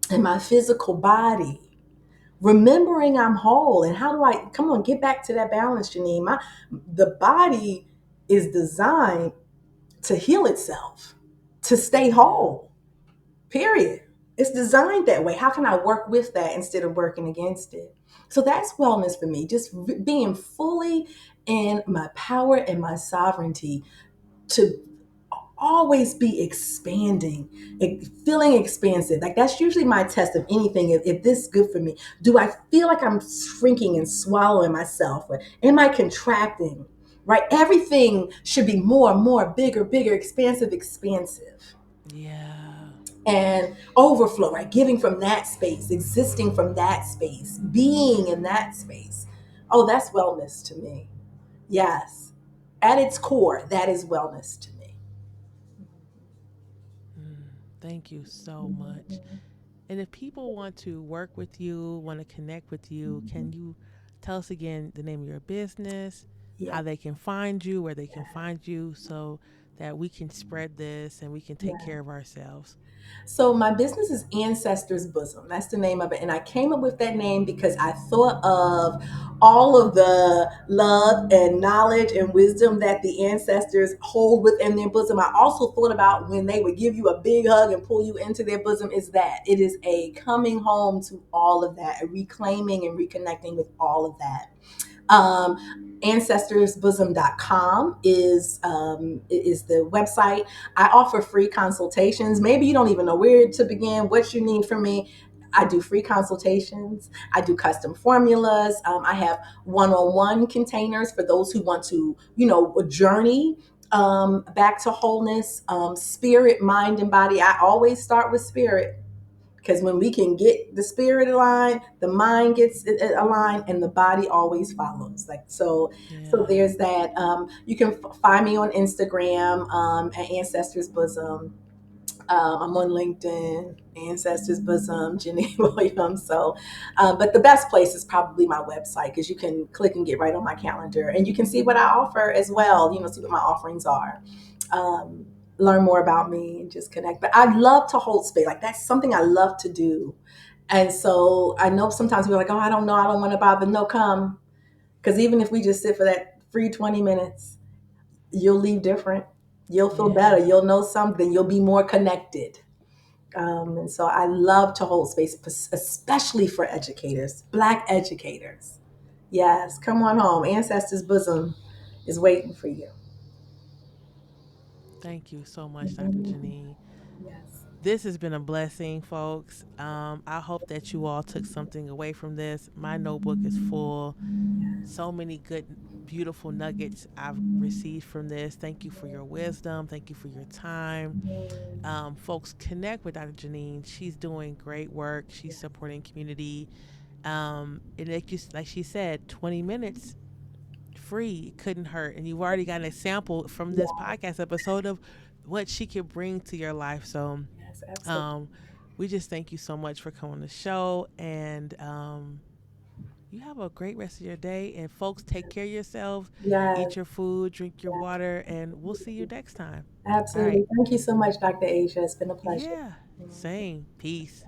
in my physical body, remembering I'm whole, and how do I come on, get back to that balance, Jeanine? The body is designed to heal itself, to stay Yeah. whole. Period. It's designed that way. How can I work with that instead of working against it? So that's wellness for me, just being fully in my power and my sovereignty, to always be expanding, feeling expansive. Like that's usually my test of anything. If this is good for me, do I feel like I'm shrinking and swallowing myself? Or am I contracting? Right? Everything should be more, more, bigger, bigger, expansive, expansive, Yeah. and overflow, right? Giving from that space, existing from that space, being in that space. Oh, that's wellness to me. Yes. At its core, that is wellness to me. Mm, thank you so much. And if people want to work with you, want to connect with you, can you tell us again the name of your business, Yeah. how they can find you, where they can find you, so that we can spread this and we can take Yeah. care of ourselves? So my business is Ancestors Bosom. That's the name of it. And I came up with that name because I thought of all of the love and knowledge and wisdom that the ancestors hold within their bosom. I also thought about when they would give you a big hug and pull you into their bosom, is that it is a coming home to all of that, a reclaiming and reconnecting with all of that. Ancestorsbosom.com is the website. I offer free consultations. Maybe you don't even know where to begin, what you need from me. I do free consultations. I do custom formulas. I have one-on-one containers for those who want to, journey back to wholeness, spirit, mind, and body. I always start with spirit, because when we can get the spirit aligned, the mind gets aligned, and the body always follows. Like so, so Yeah. there's that. You can find me on Instagram at Ancestors Bosom. I'm on LinkedIn, Ancestors Bosom, Jeanine Williams. So, but the best place is probably my website, because you can click and get right on my calendar, and you can see what I offer as well. See what my offerings are. Um, Learn more about me and just connect. But I love to hold space. Like that's something I love to do. And so I know sometimes we're like, oh, I don't know, I don't want to bother. No, come. Because even if we just sit for that free 20 minutes, you'll leave different. You'll feel better. Yeah. You'll know something. You'll be more connected. And so I love to hold space, especially for educators, Black educators. Yes, come on home. Ancestors Bosom is waiting for you. Thank you so much, Dr. Mhm. Jeanine. Yes. This has been a blessing, folks. I hope that you all took something away from this. My notebook is full. Yes. So many good, beautiful nuggets I've received from this. Thank you for your wisdom. Thank you for your time. Mm. Folks, connect with Dr. Jeanine. She's doing great work. She's Yes. supporting community. And like she said, 20 minutes free, it couldn't hurt. And you've already gotten a sample from this Yes. podcast episode of what she could bring to your life. So Yes. Absolutely. um, we just thank you so much for coming on the show. And you have a great rest of your day. And folks, take care of yourselves, Yes. eat your food, drink your Yes. water, and we'll see you next time. All right. Absolutely. Thank you so much, Dr. Asia. It's been a pleasure. Yeah. Same. Peace.